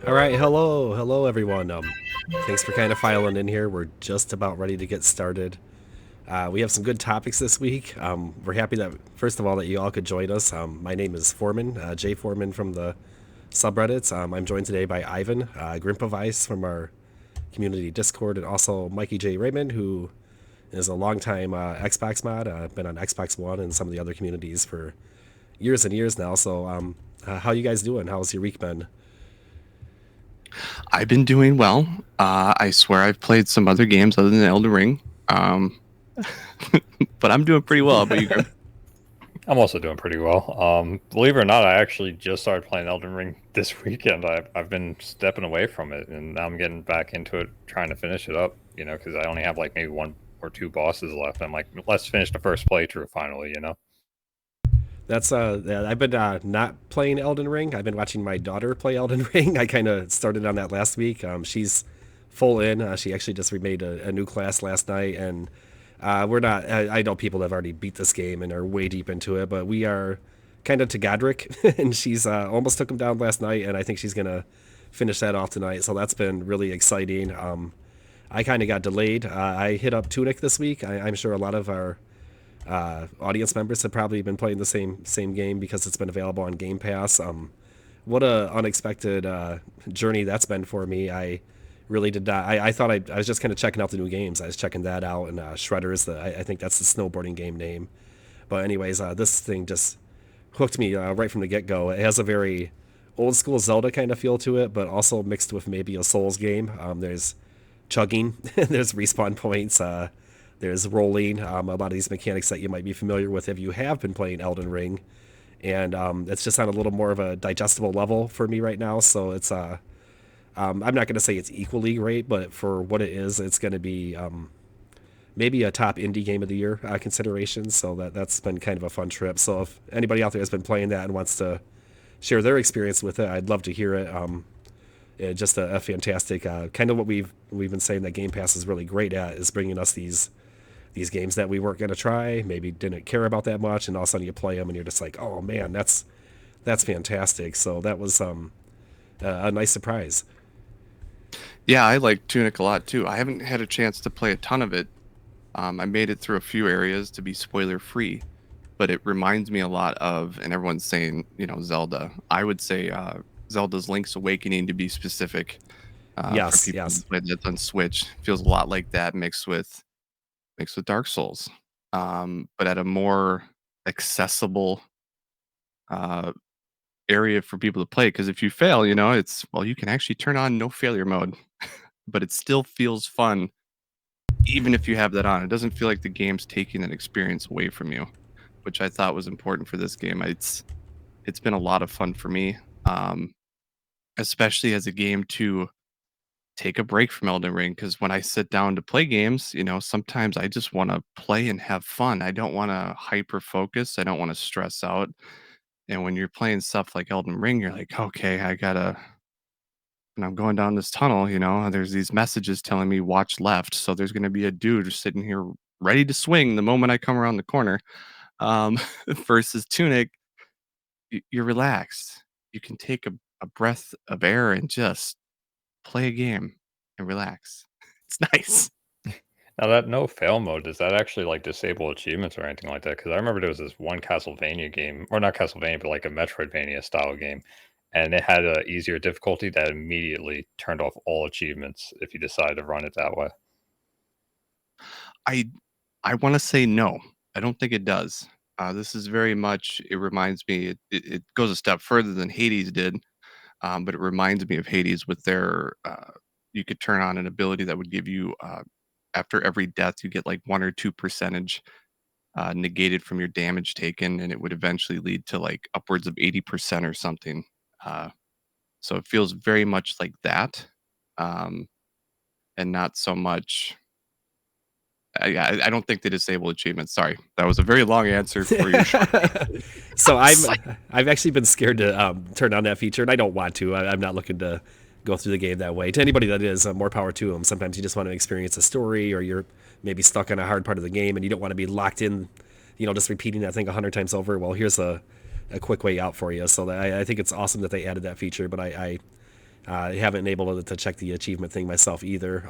All right, hello everyone. Thanks for kind of filing in here. We're just about ready to get started. We have some good topics this week. We're happy that first of all that you all could join us. My name is Foreman, Jay Foreman from the subreddits. I'm joined today by Ivan Grimpovice from our community Discord, and also Mikey J Raymond, who is a longtime Xbox mod. Been on Xbox One and some of the other communities for years and years now. So, how you guys doing? How's your week been? I've been doing well. I swear I've played some other games other than Elden Ring. But I'm doing pretty well. How about you, Grim? I'm also doing pretty well. Believe it or not, I actually just started playing Elden Ring this weekend. I've been stepping away from it, and now I'm getting back into it, trying to finish it up. Because I only have like maybe one or two bosses left. I'm like, let's finish the first playthrough finally. That's yeah, I've been not playing Elden Ring. I've been watching my daughter play Elden Ring. I kind of started on that last week. She's full in. She actually just remade a new class last night, and we're not. I know people have already beat this game and are way deep into it, but we are kind of to Godric, and she's almost took him down last night, and I think she's gonna finish that off tonight. So that's been really exciting. I kind of got delayed. I hit up Tunic this week. I'm sure a lot of our audience members have probably been playing the same game because it's been available on Game Pass. What a unexpected journey that's been for me. I really did not. I thought I was just kind of checking out the new games. I was checking that out, and Shredder's. I think that's the snowboarding game name. But anyways, this thing just hooked me right from the get go. It has a very old school Zelda kind of feel to it, but also mixed with maybe a Souls game. There's chugging, there's respawn points. There's rolling, a lot of these mechanics that you might be familiar with if you have been playing Elden Ring, and it's just on a little more of a digestible level for me right now. So it's I'm not going to say it's equally great, but for what it is, it's going to be maybe a top indie game of the year consideration. So that's been kind of a fun trip. So if anybody out there has been playing that and wants to share their experience with it, I'd love to hear it. Just a fantastic kind of what we've been saying that Game Pass is really great at is bringing us these games that we weren't going to try, maybe didn't care about that much, and all of a sudden you play them and you're just like, oh man, that's fantastic. So that was a nice surprise. Yeah, I like Tunic a lot too. I haven't had a chance to play a ton of it. I made it through a few areas to be spoiler free, but it reminds me a lot of, and everyone's saying, Zelda. I would say Zelda's Link's Awakening to be specific. For Yes, people who yes. played that on Switch, feels a lot like that mixed with Dark Souls, but at a more accessible uh, area for people to play. Because if you fail, you can actually turn on no failure mode, but it still feels fun, even if you have that on. It doesn't feel like the game's taking that experience away from you, which I thought was important for this game. It's been a lot of fun for me, um, especially as a game to take a break from Elden Ring, because when I sit down to play games, sometimes I just want to play and have fun. I don't want to hyper focus. I don't want to stress out. And when you're playing stuff like Elden Ring, you're like, okay, and I'm going down this tunnel, there's these messages telling me watch left. So there's going to be a dude just sitting here ready to swing the moment I come around the corner. Um, versus Tunic, you're relaxed. You can take a breath of air and just play a game and relax. It's nice. Now that no fail mode, does that actually like disable achievements or anything like that? Because I remember there was this one Castlevania game, or not Castlevania, but like a Metroidvania style game, and it had a easier difficulty that immediately turned off all achievements if you decide to run it that way. I I want to say no. I don't think it does. This is very much. It reminds me. It goes a step further than Hades did, but it reminds me of Hades with their. You could turn on an ability that would give you after every death you get like 1 or 2% negated from your damage taken, and it would eventually lead to like upwards of 80% or something. Uh, so it feels very much like that. Um, and not so much. I don't think they disable achievements. Sorry, that was a very long answer for your short question. So It's like, I've actually been scared to turn on that feature, and I don't want to. I'm not looking to go through the game that way. To anybody that is, more power to them. Sometimes you just want to experience a story, or you're maybe stuck on a hard part of the game, and you don't want to be locked in, just repeating that thing 100 times over. Well, here's a quick way out for you. So I think it's awesome that they added that feature, but I haven't been able to check the achievement thing myself either.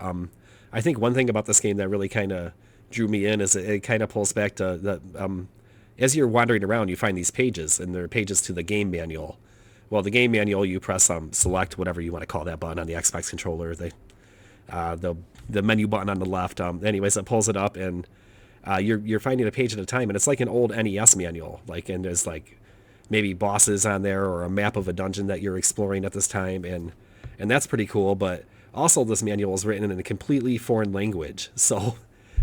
I think one thing about this game that really kind of drew me in is it kind of pulls back to the as you're wandering around, you find these pages, and they're pages to the game manual. Well, the game manual, you press select, whatever you want to call that button on the Xbox controller. The menu button on the left. Anyways, it pulls it up, and you're finding a page at a time, and it's like an old NES manual. And there's like maybe bosses on there or a map of a dungeon that you're exploring at this time, and that's pretty cool. But also, this manual is written in a completely foreign language, so.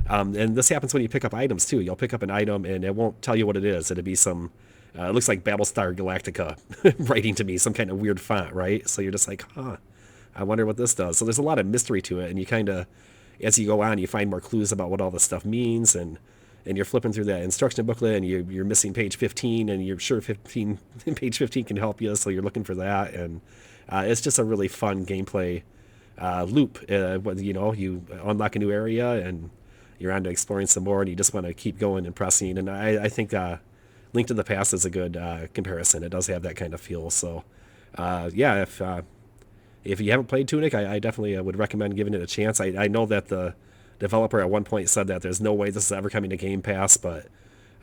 And this happens when you pick up items too. You'll pick up an item and it won't tell you what it is. It'll be some, it looks like Battlestar Galactica writing to me, some kind of weird font, right? So you're just like, huh, I wonder what this does. So there's a lot of mystery to it, and you kind of, as you go on, you find more clues about what all this stuff means, and you're flipping through that instruction booklet, and you're missing page 15, and you're sure page 15 can help you, so you're looking for that, and it's just a really fun gameplay loop. You unlock a new area, and you're on to exploring some more, and you just want to keep going and pressing. And I think Link to the Past is a good comparison. It does have that kind of feel. So, yeah, if you haven't played Tunic, I definitely would recommend giving it a chance. I know that the developer at one point said that there's no way this is ever coming to Game Pass, but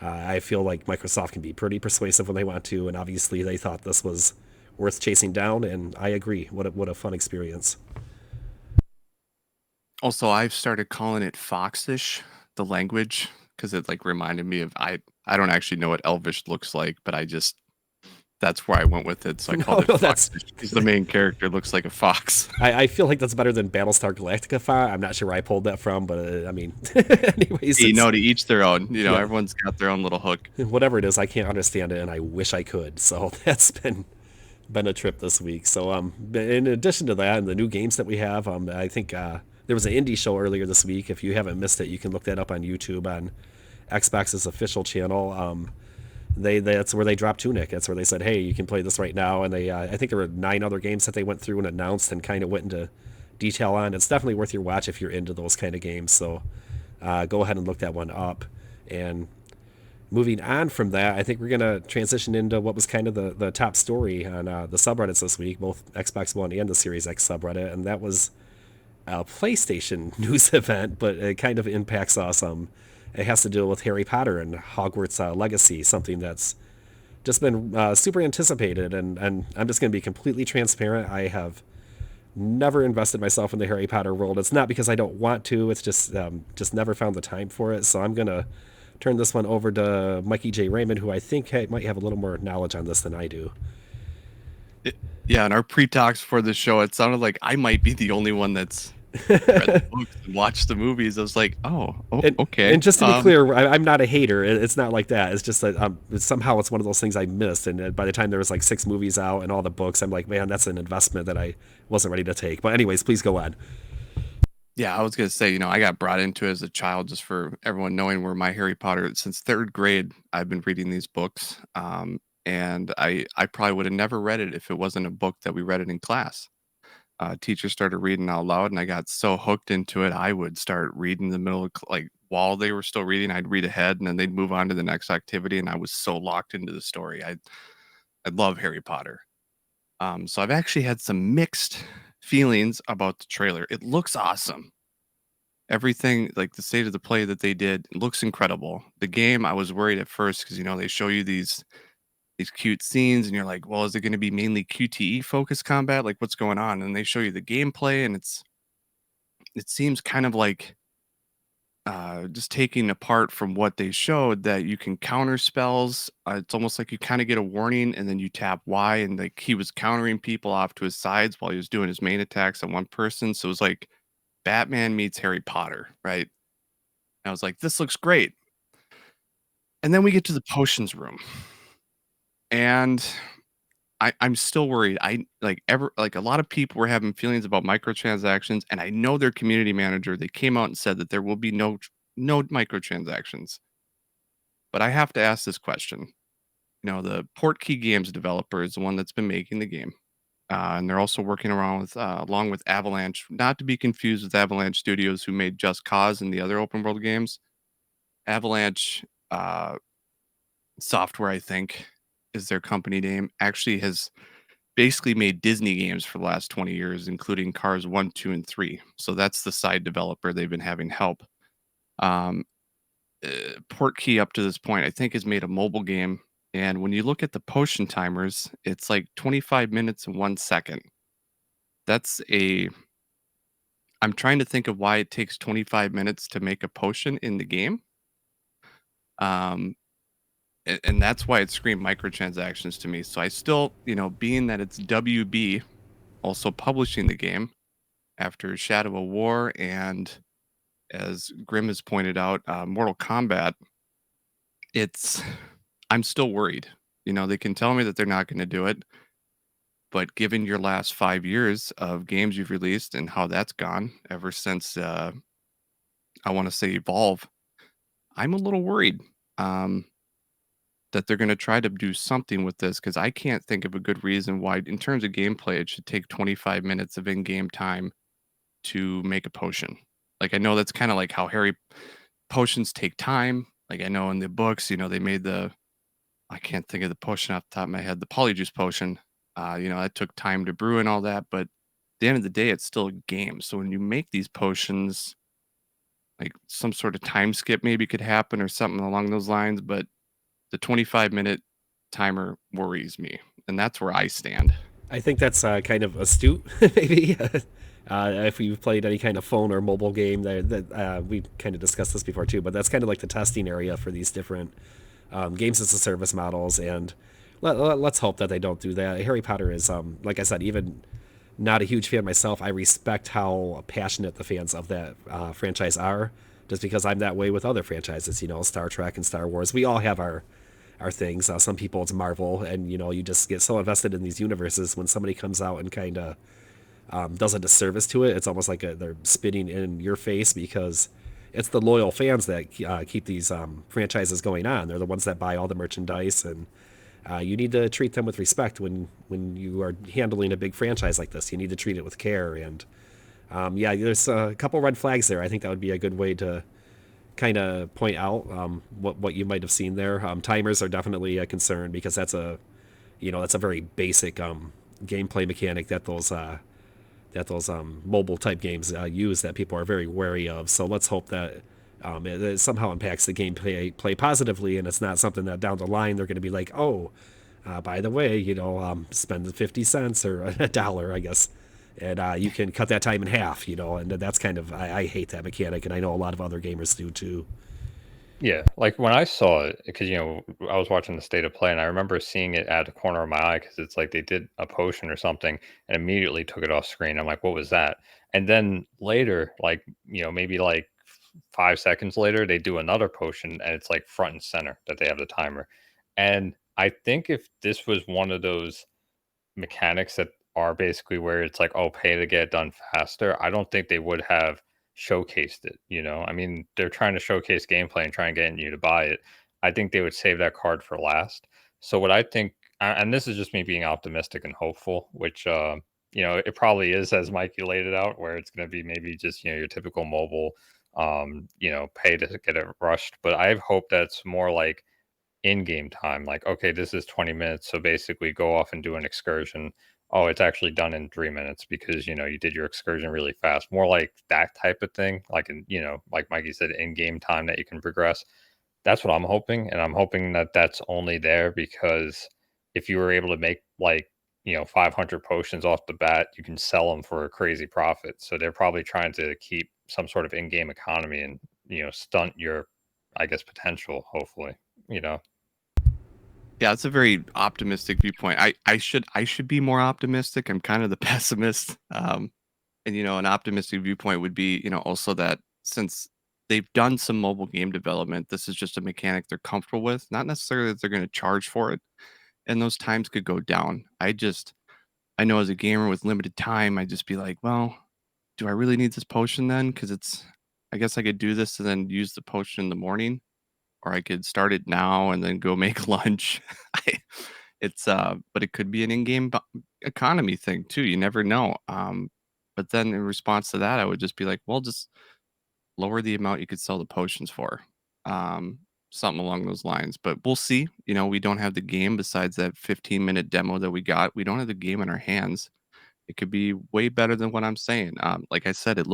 I feel like Microsoft can be pretty persuasive when they want to, and obviously they thought this was worth chasing down, and I agree. What a fun experience. also, I've started calling it Foxish, the language, because it like reminded me of I don't actually know what Elvish looks like, but that's where I went with it. So I called it No, that's. Foxish because the main character looks like a fox. I feel like that's better than Battlestar Galactica font. I'm not sure where I pulled that from, but I mean, anyways, To each their own. Yeah. Everyone's got their own little hook. Whatever it is, I can't understand it, and I wish I could. So that's been a trip this week. So in addition to that, and the new games that we have, I think there was an indie show earlier this week. If you haven't missed it, you can look that up on YouTube on Xbox's official channel. That's where they dropped Tunic. That's where they said, hey, you can play this right now. And I think there were 9 other games that they went through and announced and kind of went into detail on. It's definitely worth your watch if you're into those kind of games. So go ahead and look that one up. And moving on from that, I think we're going to transition into what was kind of the top story on the subreddits this week, both Xbox One and the Series X subreddit, and that was a PlayStation news event, but it kind of impacts us. It has to do with Harry Potter and Hogwarts Legacy, something that's just been super anticipated, and I'm just going to be completely transparent. I have never invested myself in the Harry Potter world. It's not because I don't want to, it's just never found the time for it, so I'm going to turn this one over to Mikey J. Raymond, who I think might have a little more knowledge on this than I do. Yeah, in our pre-talks for the show, it sounded like I might be the only one that's read the books and watched the movies. I was like, okay. And just to be clear, I'm not a hater. It's not like that. It's just that somehow it's one of those things I missed. And by the time there was like 6 movies out and all the books, I'm like, man, that's an investment that I wasn't ready to take. But anyways, please go on. Yeah, I was going to say, I got brought into it as a child, just for everyone knowing, where my Harry Potter, since 3rd grade, I've been reading these books. And I probably would have never read it if it wasn't a book that we read it in class. Teachers started reading out loud, and I got so hooked into it, I would start reading in the middle of, like, while they were still reading, I'd read ahead, and then they'd move on to the next activity, and I was so locked into the story. I love Harry Potter. So I've actually had some mixed feelings about the trailer. It looks awesome. Everything, like the state of the play that they did, looks incredible. The game, I was worried at first because they show you these cute scenes, and you're like, well, is it going to be mainly QTE focused combat? Like, what's going on? And they show you the gameplay, and it seems kind of like just taking apart from what they showed, that you can counter spells. It's almost like you kind of get a warning, and then you tap Y, and like he was countering people off to his sides while he was doing his main attacks on one person. So it was like Batman meets Harry Potter, right? And I was like, this looks great. And then we get to the potions room, and I'm still worried. I like a lot of people were having feelings about microtransactions, and I know their community manager. They came out and said that there will be no microtransactions. But I have to ask this question. The Portkey Games developer is the one that's been making the game, and they're also working around with along with Avalanche, not to be confused with Avalanche Studios, who made Just Cause and the other open world games. Avalanche uh, Software, I think, is their company name. Actually, has basically made Disney games for the last 20 years, including Cars 1, 2, and 3. So that's the side developer they've been having help. Um, Portkey up to this point, I think, has made a mobile game. And when you look at the potion timers, it's like 25 minutes and 1 second. That's a. I'm trying to think of why it takes 25 minutes to make a potion in the game. Um, and that's why it screamed microtransactions to me. So I still, being that it's WB also publishing the game after Shadow of War and, as Grim has pointed out, Mortal Kombat, it's I'm still worried. They can tell me that they're not going to do it, but given your last 5 years of games you've released and how that's gone ever since, I want to say Evolve, I'm a little worried. Um, that they're going to try to do something with this because I can't think of a good reason why, in terms of gameplay, it should take 25 minutes of in game time to make a potion. Like, I know that's kind of like how Harry potions take time. Like, I know in the books, they made I can't think of the potion off the top of my head, the polyjuice potion. That took time to brew and all that. But at the end of the day, it's still a game. So when you make these potions, like some sort of time skip maybe could happen or something along those lines. But the 25-minute timer worries me, and that's where I stand. I think that's kind of astute, maybe. If you've played any kind of phone or mobile game, we kind of discussed this before too, but that's kind of like the testing area for these different games as a service models. And let's hope that they don't do that. Harry Potter is, like I said, even not a huge fan myself. I respect how passionate the fans of that franchise are, just because I'm that way with other franchises. Star Trek and Star Wars. We all have our things. Some people it's Marvel, and you just get so invested in these universes. When somebody comes out and kind of does a disservice to it, it's almost like they're spitting in your face, because it's the loyal fans that keep these franchises going on. They're the ones that buy all the merchandise, and you need to treat them with respect when you are handling a big franchise like this. You need to treat it with care, and yeah, there's a couple red flags there. I think that would be a good way to kind of point out what you might have seen there. Timers are definitely a concern, because that's a very basic gameplay mechanic that those mobile type games use, that people are very wary of. So let's hope that it somehow impacts the gameplay play positively, and it's not something that down the line they're going to be like, oh, by the way, spend 50 cents or a dollar, I guess, and you can cut that time in half, and that's kind of, I hate that mechanic, and I know a lot of other gamers do too. Yeah, like when I saw it, because I was watching the state of play, and I remember seeing it at the corner of my eye because it's like they did a potion or something and immediately took it off screen. I'm like, what was that? And then later, like maybe like 5 seconds later, they do another potion, and it's like front and center that they have the timer. And I think if this was one of those mechanics that are basically where it's like, oh, pay to get it done faster, I don't think they would have showcased it. I mean, they're trying to showcase gameplay and try and get you to buy it. I think they would save that card for last. So what I think, and this is just me being optimistic and hopeful, which it probably is, as Mikey laid it out, where it's going to be maybe just your typical mobile, pay to get it rushed. But I hope that's more like in-game time, like, okay, this is 20 minutes, so basically go off and do an excursion. Oh, it's actually done in 3 minutes because you did your excursion really fast. More like that type of thing, like like Mikey said, in-game time that you can progress. That's what I'm hoping, and I'm hoping that that's only there because if you were able to make like 500 potions off the bat, you can sell them for a crazy profit. So they're probably trying to keep some sort of in-game economy and stunt your, I guess, potential, hopefully. you know Yeah, it's a very optimistic viewpoint. I should be more optimistic. I'm kind of the pessimist. And an optimistic viewpoint would be, also that since they've done some mobile game development, this is just a mechanic they're comfortable with. Not necessarily that they're going to charge for it. and those times could go down. I know as a gamer with limited time, I'd just be like, well, do I really need this potion then? Because I guess I could do this and then use the potion in the morning, or I could start it now and then go make lunch. I, but it could be an in-game economy thing too. You never know. But then in response to that, I would just be like, well, just lower the amount you could sell the potions for. Um, Something along those lines. But we'll see. We don't have the game besides that 15-minute demo that we got. We don't have the game in our hands. It could be way better than what I'm saying. Like I said, the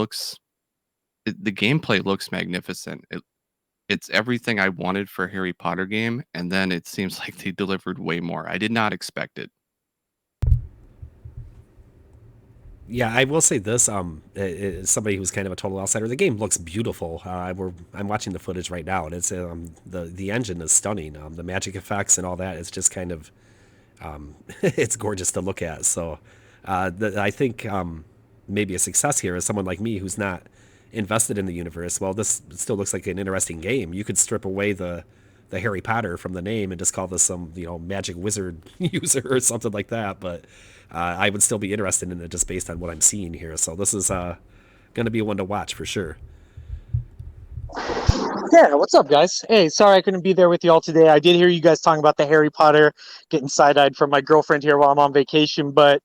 gameplay looks magnificent. It's everything I wanted for a Harry Potter game, and then it seems like they delivered way more. I did not expect it. Yeah, I will say this. Somebody who's kind of a total outsider, the game looks beautiful. I'm watching the footage right now, and it's the engine is stunning. The magic effects and all that is just kind of it's gorgeous to look at. So I think maybe a success here is someone like me who's not invested in the universe. Well, this still looks like an interesting game. You could strip away the Harry Potter from the name and just call this some magic wizard user or something like that. But I would still be interested in it just based on what I'm seeing here. So this is going to be one to watch for sure. Yeah, what's up, guys? Hey, sorry I couldn't be there with you all today. I did hear you guys talking about the Harry Potter, getting side-eyed from my girlfriend here while I'm on vacation, but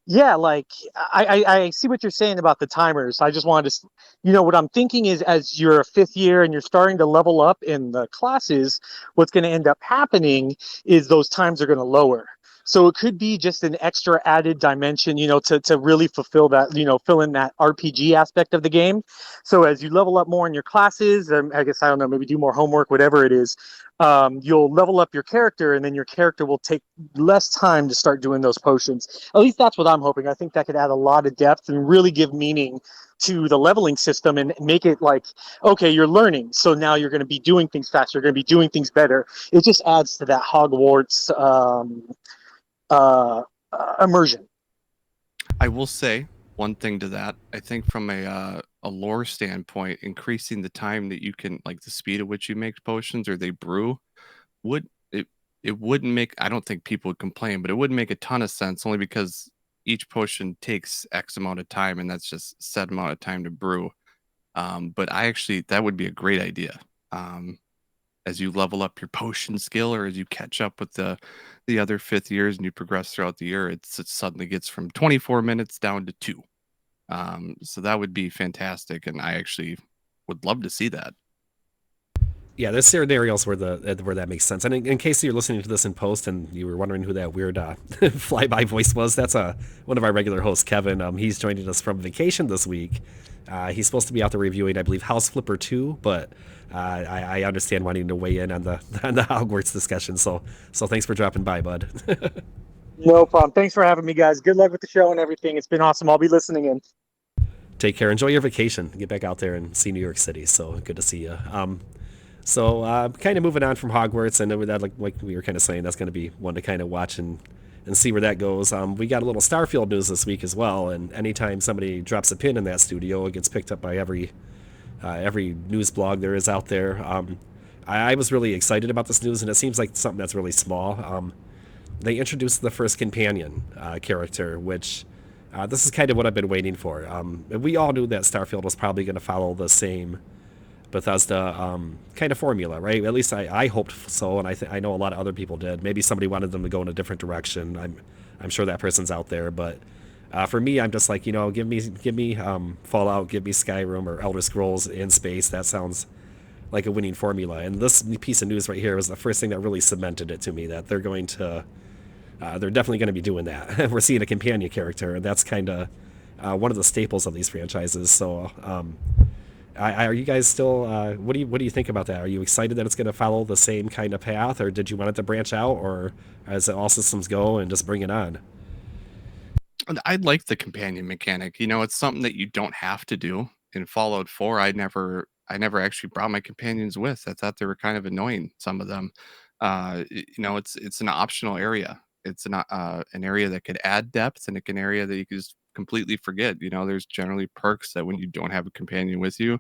yeah, like I see what you're saying about the timers. I just wanted to, what I'm thinking is as you're a fifth year and you're starting to level up in the classes, what's going to end up happening is those times are going to lower. So it could be just an extra added dimension, to really fulfill that, fill in that RPG aspect of the game. So as you level up more in your classes, I guess, I don't know, maybe do more homework, whatever it is, you'll level up your character, and then your character will take less time to start doing those potions. At least that's what I'm hoping. I think that could add a lot of depth and really give meaning to the leveling system and make it like, okay, you're learning, so now you're going to be doing things faster, you're going to be doing things better. It just adds to that Hogwarts uh, immersion. I will say one thing to that. I think from a lore standpoint, increasing the time that you can, like the speed at which you make potions or they brew, would it wouldn't make. I don't think people would complain, but it would make a ton of sense only because each potion takes X amount of time, and that's just set amount of time to brew. But that would be a great idea. As you level up your potion skill or as you catch up with the other fifth years and you progress throughout the year, it suddenly gets from 24 minutes down to 2. So that would be fantastic, and I actually would love to see that. Yeah, there's scenarios where where that makes sense. And in case you're listening to this in post and you were wondering who that weird flyby voice was, that's one of our regular hosts, Kevin. He's joining us from vacation this week. He's supposed to be out there reviewing, I believe, House Flipper 2, but I understand wanting to weigh in on the on the Hogwarts discussion. So thanks for dropping by, bud. No problem. Thanks for having me, guys. Good luck with the show and everything. It's been awesome. I'll be listening in. Take care. Enjoy your vacation. Get back out there and see New York City. So good to see you. So kind of moving on from Hogwarts, and with that, like we were kind of saying, that's going to be one to kind of watch and see where that goes. We got a little Starfield news this week as well, and anytime somebody drops a pin in that studio, it gets picked up by every news blog there is out there. I was really excited about this news, and it seems like something that's really small. They introduced the first companion character, which this is kind of what I've been waiting for. We all knew that Starfield was probably going to follow the same Bethesda kind of formula, right? At least I hoped so, and I know a lot of other people did. Maybe somebody wanted them to go in a different direction. I'm sure that person's out there, but for me, I'm just like, give me Fallout, give me Skyrim or Elder Scrolls in space. That sounds like a winning formula. And this piece of news right here was the first thing that really cemented it to me that they're definitely going to be doing that. We're seeing a companion character, and that's kind of one of the staples of these franchises. So. Are you guys still? What do you think about that? Are you excited that it's going to follow the same kind of path, or did you want it to branch out, or as all systems go and just bring it on? I like the companion mechanic. It's something that you don't have to do. In Fallout 4, I never actually brought my companions with. I thought they were kind of annoying, some of them. It's an optional area. It's an area that could add depth, and an area that you could just completely forget. There's generally perks that when you don't have a companion with you,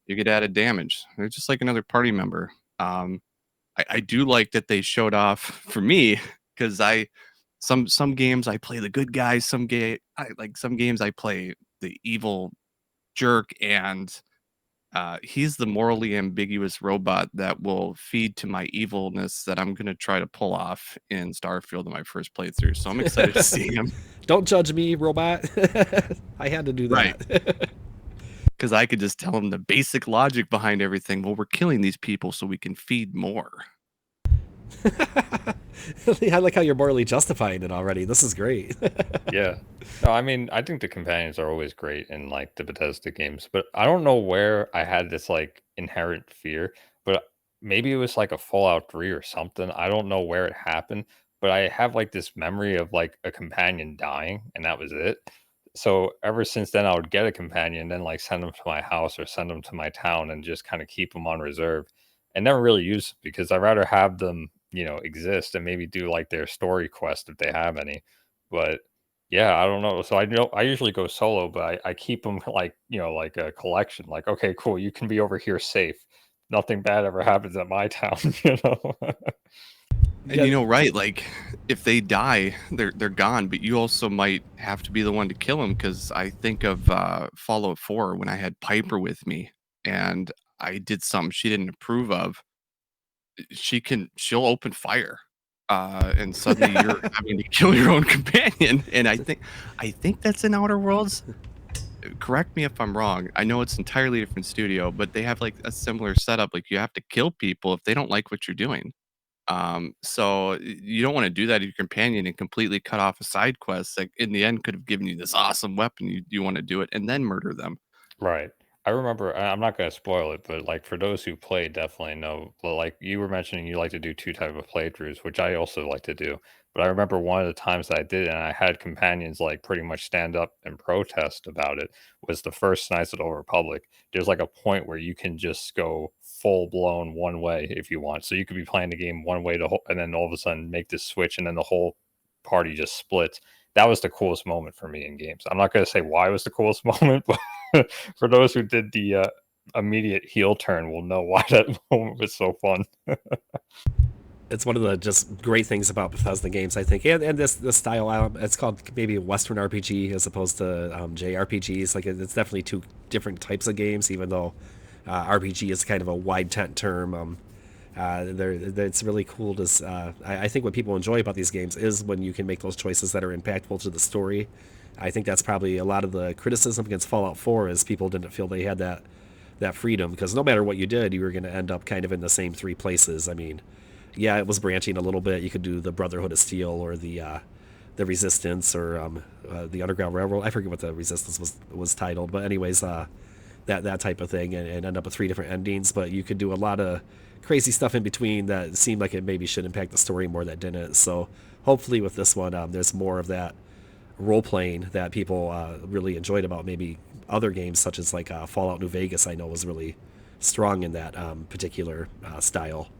you get added damage. They're just like another party member. I do like that they showed off for me because some games I play the good guy, some games I play the evil jerk, and he's the morally ambiguous robot that will feed to my evilness that I'm gonna try to pull off in Starfield in my first playthrough. So I'm excited to see him. Don't judge me, robot. I had to do Right. that. Because I could just tell him the basic logic behind everything. Well, we're killing these people so we can feed more. I like how you're morally justifying it already. This is great. Yeah. No, I mean, I think the companions are always great in like the Bethesda games, but I don't know where I had this like inherent fear, but maybe it was like a Fallout 3 or something. I don't know where it happened, but I have like this memory of like a companion dying and that was it. So ever since then, I would get a companion, then like send them to my house or send them to my town and just kind of keep them on reserve and never really use them because I'd rather have them, exist and maybe do like their story quest if they have any. But yeah, I don't know. So I know I usually go solo, but I keep them like, like a collection. Like, okay, cool. You can be over here safe. Nothing bad ever happens at my town, you know? And Yeah, right, like if they die, they're gone. But you also might have to be the one to kill them. Because I think of Fallout 4 when I had Piper with me, and I did something she didn't approve of. She'll open fire, and suddenly you're having to kill your own companion. And I think that's in Outer Worlds. Correct me if I'm wrong. I know it's entirely different studio, but they have like a similar setup. Like you have to kill people if they don't like what you're doing. So you don't want to do that to your companion and completely cut off a side quest. Like in the end, could have given you this awesome weapon. You want to do it and then murder them. Right. I remember, I'm not going to spoil it, but like for those who play, definitely know. Well, like you were mentioning, you like to do two type of playthroughs, which I also like to do. But I remember one of the times that I did, it and I had companions like pretty much stand up and protest about it. Was the first Knights of the Old Republic. There's like a point where you can just go full blown one way if you want. So you could be playing the game one way and then all of a sudden make this switch, and then the whole party just splits. That was the coolest moment for me in games. I'm not going to say why it was the coolest moment, but for those who did the immediate heel turn will know why that moment was so fun. it's one of the just great things about Bethesda games, I think, and this style. It's called maybe a Western RPG as opposed to JRPGs. Like it's definitely two different types of games, even though RPG is kind of a wide tent term. It's really cool to. I think what people enjoy about these games is when you can make those choices that are impactful to the story. I think that's probably a lot of the criticism against Fallout 4 is people didn't feel they had that freedom because no matter what you did, you were going to end up kind of in the same three places. I mean, yeah, it was branching a little bit. You could do the Brotherhood of Steel or the Resistance or the Underground Railroad. I forget what the Resistance was titled, but anyways, that type of thing, and end up with three different endings. But you could do a lot of crazy stuff in between that seemed like it maybe should impact the story more that didn't. So hopefully with this one, there's more of that role playing that people really enjoyed about maybe other games such as like Fallout New Vegas. I know was really strong in that particular style.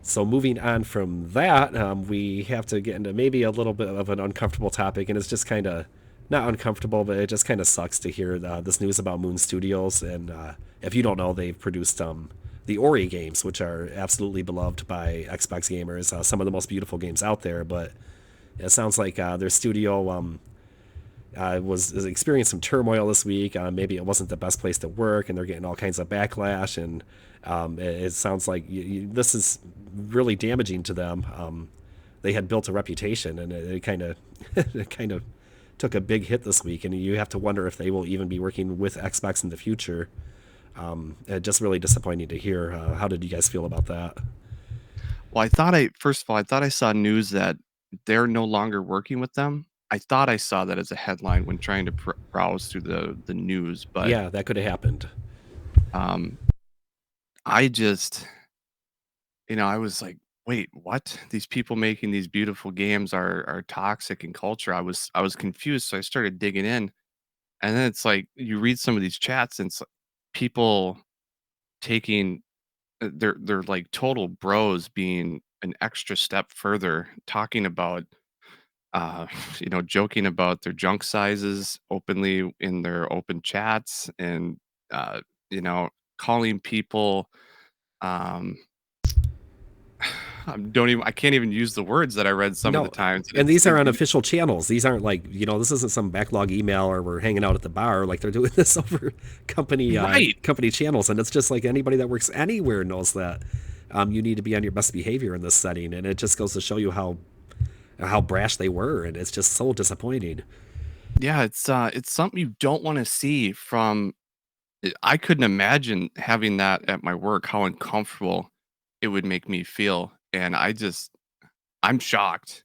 So moving on from that, we have to get into maybe a little bit of an uncomfortable topic, and it's just kind of not uncomfortable, but it just kind of sucks to hear this news about Moon Studios. And if you don't know, they've produced the Ori games, which are absolutely beloved by Xbox gamers, some of the most beautiful games out there. But it sounds like their studio was experiencing some turmoil this week. Maybe it wasn't the best place to work, and they're getting all kinds of backlash. And it sounds like this is really damaging to them. They had built a reputation, and it kind of it kind of took a big hit this week. And you have to wonder if they will even be working with Xbox in the future. Just really disappointing to hear. How did you guys feel about that? Well, first of all, I thought I saw news that they're no longer working with them. I thought I saw that as a headline when trying to browse through the news, but Yeah, that could have happened. um, I just, I was like, wait, what? These people making these beautiful games are toxic in culture. I was confused, so I started digging in, and then it's like you read some of these chats, and it's like people taking they're like total bros being an extra step further, talking about uh joking about their junk sizes openly in their open chats, and uh calling people um I can't even use the words that I read some of the No, times. and these are on official channels. These aren't like, this isn't some backlog email or we're hanging out at the bar. Like they're doing this over Right. company channels, and it's just like anybody that works anywhere knows that you need to be on your best behavior in this setting, and it just goes to show you how brash they were, and it's just so disappointing. Yeah, it's something you don't want to see from. I couldn't imagine having that at my work, how uncomfortable it would make me feel. And I'm shocked.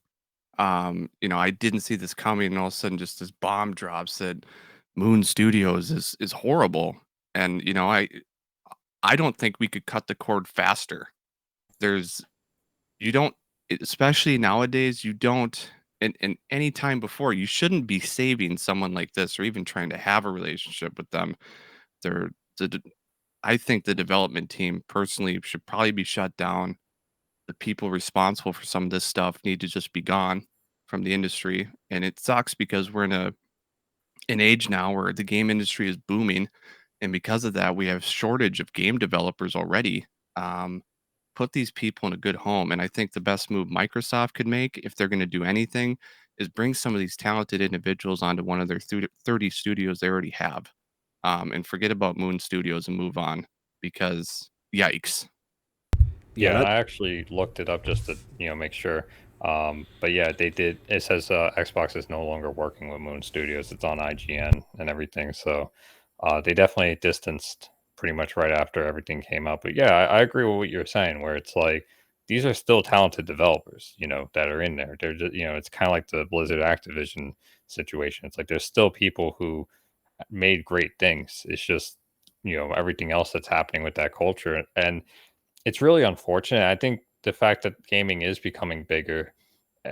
I didn't see this coming, and all of a sudden just this bomb drops that Moon Studios is horrible. And I don't think we could cut the cord faster. There's you don't especially nowadays, you don't and any time before, you shouldn't be saving someone like this or even trying to have a relationship with them. They're the I think the development team personally should probably be shut down. The people responsible for some of this stuff need to just be gone from the industry. And it sucks because we're in an age now where the game industry is booming. And because of that, we have shortage of game developers already. Um, put these people in a good home. And I think the best move Microsoft could make, if they're going to do anything, is bring some of these talented individuals onto one of their 30 studios they already have, and forget about Moon Studios and move on because yikes. Yeah, Yeah, and that I actually looked it up just to make sure. But yeah, they did. It says Xbox is no longer working with Moon Studios. It's on IGN and everything. So they definitely distanced pretty much right after everything came out. But yeah, I agree with what you're saying. Where it's like these are still talented developers, that are in there. They're just, it's kind of like the Blizzard Activision situation. It's like there's still people who made great things. It's just everything else that's happening with that culture and it's really unfortunate. I think the fact that gaming is becoming bigger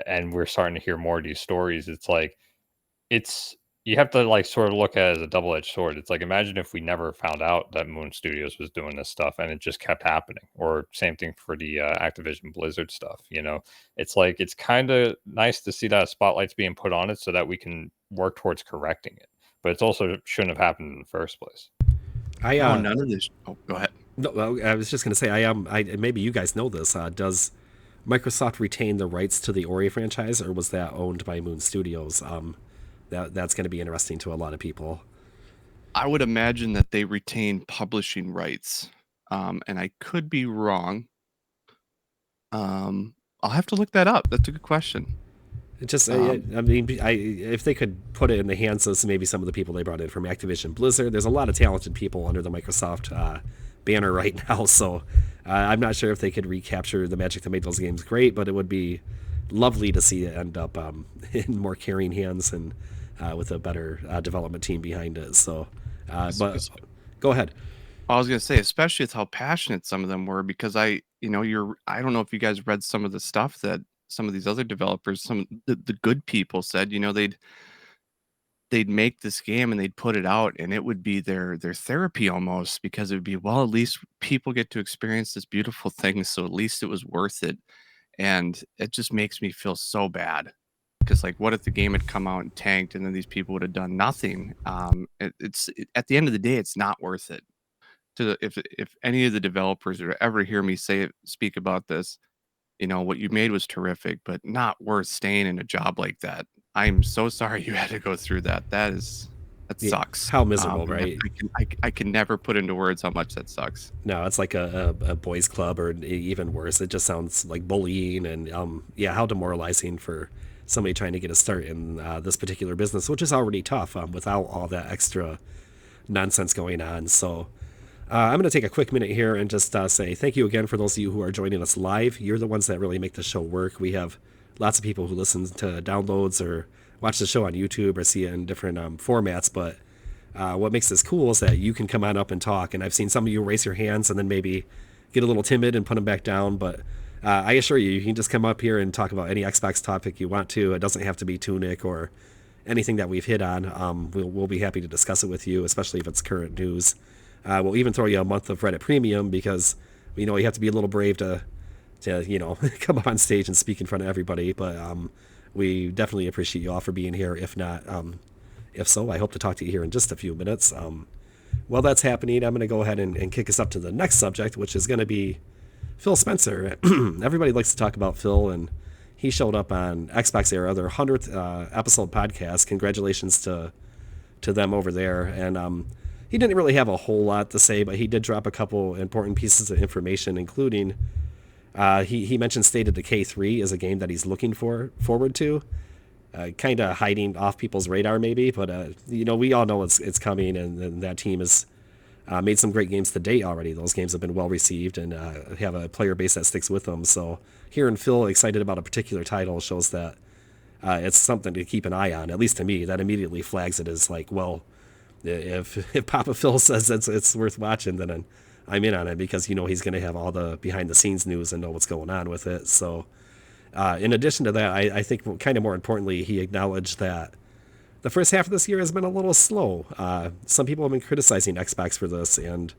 and we're starting to hear more of these stories, it's like it's you have to like sort of look at it as a double-edged sword. It's like imagine if we never found out that Moon Studios was doing this stuff and it just kept happening. Or same thing for the Activision Blizzard stuff. It's like it's kind of nice to see that spotlight's being put on it so that we can work towards correcting it. But it's also shouldn't have happened in the first place. I No, none of this. Oh, go ahead. no, well, I was just gonna say I maybe you guys know this. Does Microsoft retain the rights to the Ori franchise, or was that owned by Moon Studios? That's going to be interesting to a lot of people. I would imagine that they retain publishing rights, and I could be wrong. I'll have to look that up. That's a good question. It just, Um, I mean, if they could put it in the hands of maybe some of the people they brought in from Activision Blizzard, there's a lot of talented people under the Microsoft banner right now. So I'm not sure if they could recapture the magic that made those games great, but it would be lovely to see it end up in more caring hands and with a better development team behind it. So, es- but es- go ahead. I was gonna say, especially with how passionate some of them were, because I don't know if you guys read some of the stuff that some of these other developers, some of the good people said, they'd make this game and they'd put it out and it would be their therapy almost because it would be, well, at least people get to experience this beautiful thing, so at least it was worth it. And it just makes me feel so bad because like what if the game had come out and tanked and then these people would have done nothing? At the end of the day, it's not worth it. If any of the developers or ever hear me speak about this, what you made was terrific, but not worth staying in a job like that. I'm so sorry you had to go through that. That Yeah, sucks. how miserable, And right? I can never put into words how much that sucks. No, it's like a boys' club, or even worse. It just sounds like bullying, and yeah, how demoralizing for somebody trying to get a start in this particular business, which is already tough without all that extra nonsense going on. So I'm going to take a quick minute here and just say thank you again for those of you who are joining us live. You're the ones that really make the show work. We have lots of people who listen to downloads or watch the show on YouTube or see it in different formats, but what makes this cool is that you can come on up and talk. And I've seen some of you raise your hands and then maybe get a little timid and put them back down. But I assure you, you can just come up here and talk about any Xbox topic you want to. It doesn't have to be Tunic or anything that we've hit on. We'll be happy to discuss it with you, especially if it's current news. We'll even throw you a month of Reddit Premium because you have to be a little brave to come up on stage and speak in front of everybody. But we definitely appreciate you all for being here. If not, if so, I hope to talk to you here in just a few minutes. While that's happening, I'm going to go ahead and kick us up to the next subject, which is going to be Phil Spencer. Everybody likes to talk about Phil, and he showed up on Xbox Era, their 100th episode podcast. Congratulations to them over there. And he didn't really have a whole lot to say, but he did drop a couple important pieces of information, including he mentioned State of Decay 3 is a game that he's looking forward to. Kind of hiding off people's radar, maybe, but we all know it's coming, and that team has made some great games to date already. Those games have been well received and have a player base that sticks with them. So hearing Phil excited about a particular title shows that it's something to keep an eye on. At least to me, that immediately flags it as like, well, if Papa Phil says it's worth watching, then I'm in on it because he's going to have all the behind the scenes news and know what's going on with it. So in addition to that, I think kind of more importantly, he acknowledged that the first half of this year has been a little slow. Some people have been criticizing Xbox for this, and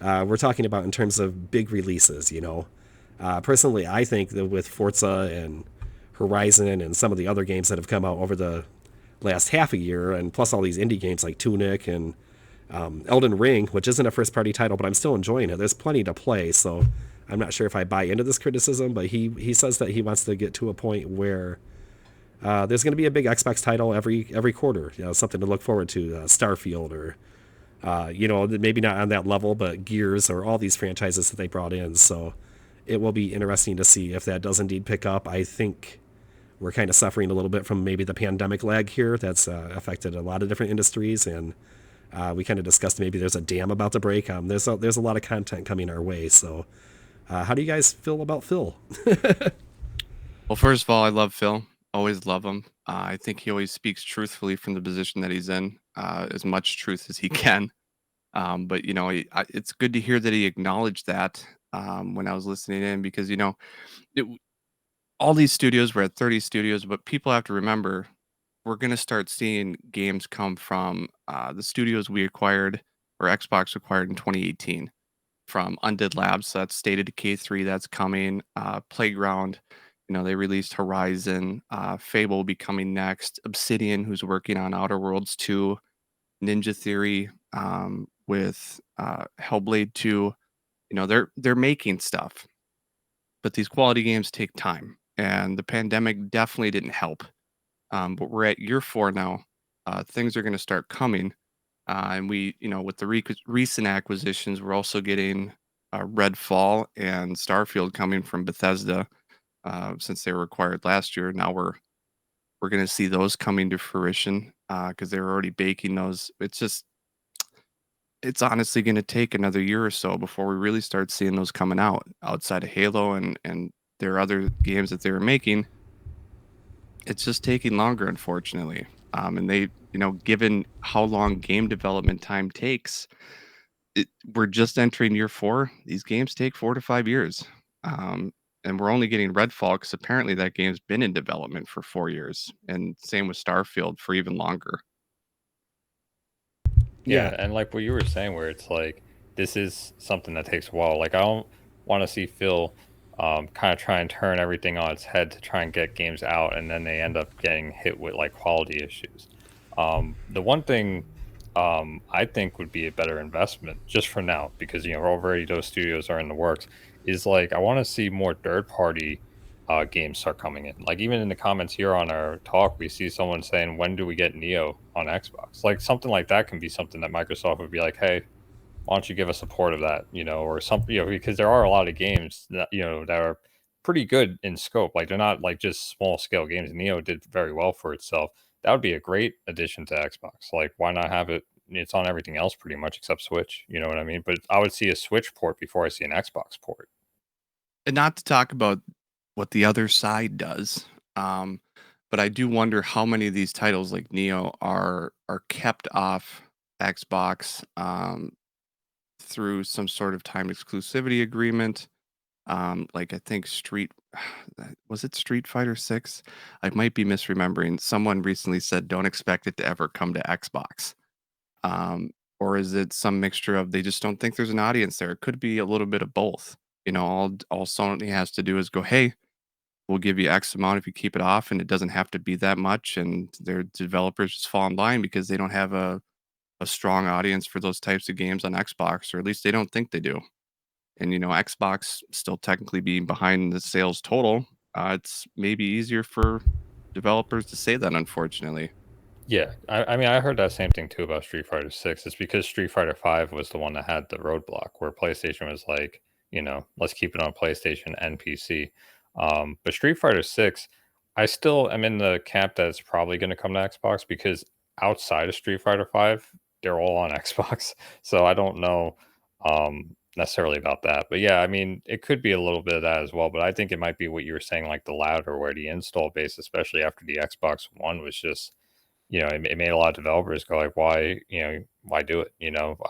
we're talking about in terms of big releases. Personally, I think that with Forza and Horizon and some of the other games that have come out over the last half a year, and plus all these indie games like Tunic and Elden Ring, which isn't a first-party title, but I'm still enjoying it. There's plenty to play, so I'm not sure if I buy into this criticism, but he says that he wants to get to a point where there's going to be a big Xbox title every quarter, something to look forward to, Starfield or maybe not on that level, but Gears or all these franchises that they brought in. So it will be interesting to see if that does indeed pick up. I think we're kind of suffering a little bit from maybe the pandemic lag here that's affected a lot of different industries, and we kind of discussed maybe there's a dam about to break. There's a lot of content coming our way. So how do you guys feel about Phil? Well, first of all, I love Phil. Always love him. I think he always speaks truthfully from the position that he's in, as much truth as he can. But it's good to hear that he acknowledged that when I was listening in, because it, all these studios, we're at 30 studios, but people have to remember we're going to start seeing games come from the studios we acquired or Xbox acquired in 2018 from Undead Labs. So that's State of Decay 3 that's coming. Playground, they released Horizon. Fable will be coming next. Obsidian, who's working on Outer Worlds 2. Ninja Theory with Hellblade 2. They're making stuff, but these quality games take time, and the pandemic definitely didn't help. But we're at year 4 now. Things are going to start coming, and we, with the recent acquisitions, we're also getting Redfall and Starfield coming from Bethesda, since they were acquired last year. Now we're going to see those coming to fruition because they're already baking those. It's honestly going to take another year or so before we really start seeing those coming out outside of Halo and their other games that they were making. It's just taking longer, unfortunately. And they, given how long game development time takes, we're just entering year 4. These games take 4 to 5 years. And we're only getting Redfall because apparently that game's been in development for 4 years. And same with Starfield for even longer. Yeah, and like what you were saying, where it's like this is something that takes a while. Like I don't want to see Phil kind of try and turn everything on its head to try and get games out, and then they end up getting hit with like quality issues. The one thing I think would be a better investment just for now, because already those studios are in the works, is like I want to see more third party games start coming in. Like even in the comments here on our talk, we see someone saying, "When do we get Neo on Xbox?" Like something like that can be something that Microsoft would be like, "Hey, why don't you give us support of that?" Or something. Because there are a lot of games that that are pretty good in scope. Like they're not like just small scale games. Neo did very well for itself. That would be a great addition to Xbox. Like why not have it? It's on everything else pretty much except Switch. You know what I mean? But I would see a Switch port before I see an Xbox port. And not to talk about what the other side does, but I do wonder how many of these titles like Neo are kept off Xbox through some sort of time exclusivity agreement. Like I think was it Street Fighter 6? I might be misremembering. Someone recently said don't expect it to ever come to Xbox. Or is it some mixture of they just don't think there's an audience there? It could be a little bit of both. All Sony has to do is go, hey, we'll give you X amount if you keep it off, and it doesn't have to be that much. And their developers just fall in line because they don't have a strong audience for those types of games on Xbox, or at least they don't think they do. And Xbox still technically being behind the sales total, it's maybe easier for developers to say that, unfortunately. Yeah, I mean, I heard that same thing too about Street Fighter 6. It's because Street Fighter 5 was the one that had the roadblock, where PlayStation was like, let's keep it on PlayStation and PC. But Street Fighter 6, I still am in the camp that it's probably going to come to Xbox, because outside of Street Fighter 5, they're all on Xbox. So I don't know necessarily about that. But yeah, I mean, it could be a little bit of that as well. But I think it might be what you were saying, like the louder, where the install base, especially after the Xbox One, was just, it made a lot of developers go like, why, why do it?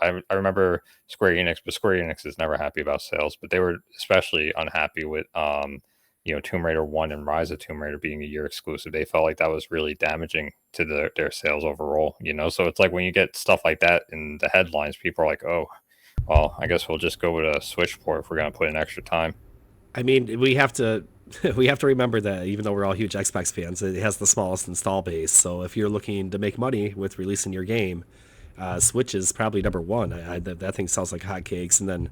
I remember Square Enix, but Square Enix is never happy about sales, but they were especially unhappy with, Tomb Raider 1 and Rise of Tomb Raider being a year exclusive. They felt like that was really damaging to their sales overall, So it's like when you get stuff like that in the headlines, people are like, oh, well, I guess we'll just go with a Switch port if we're going to put in extra time. I mean, we have to we have to remember that even though we're all huge Xbox fans, it has the smallest install base. So if you're looking to make money with releasing your game, Switch is probably number one. That thing sells like hotcakes, and then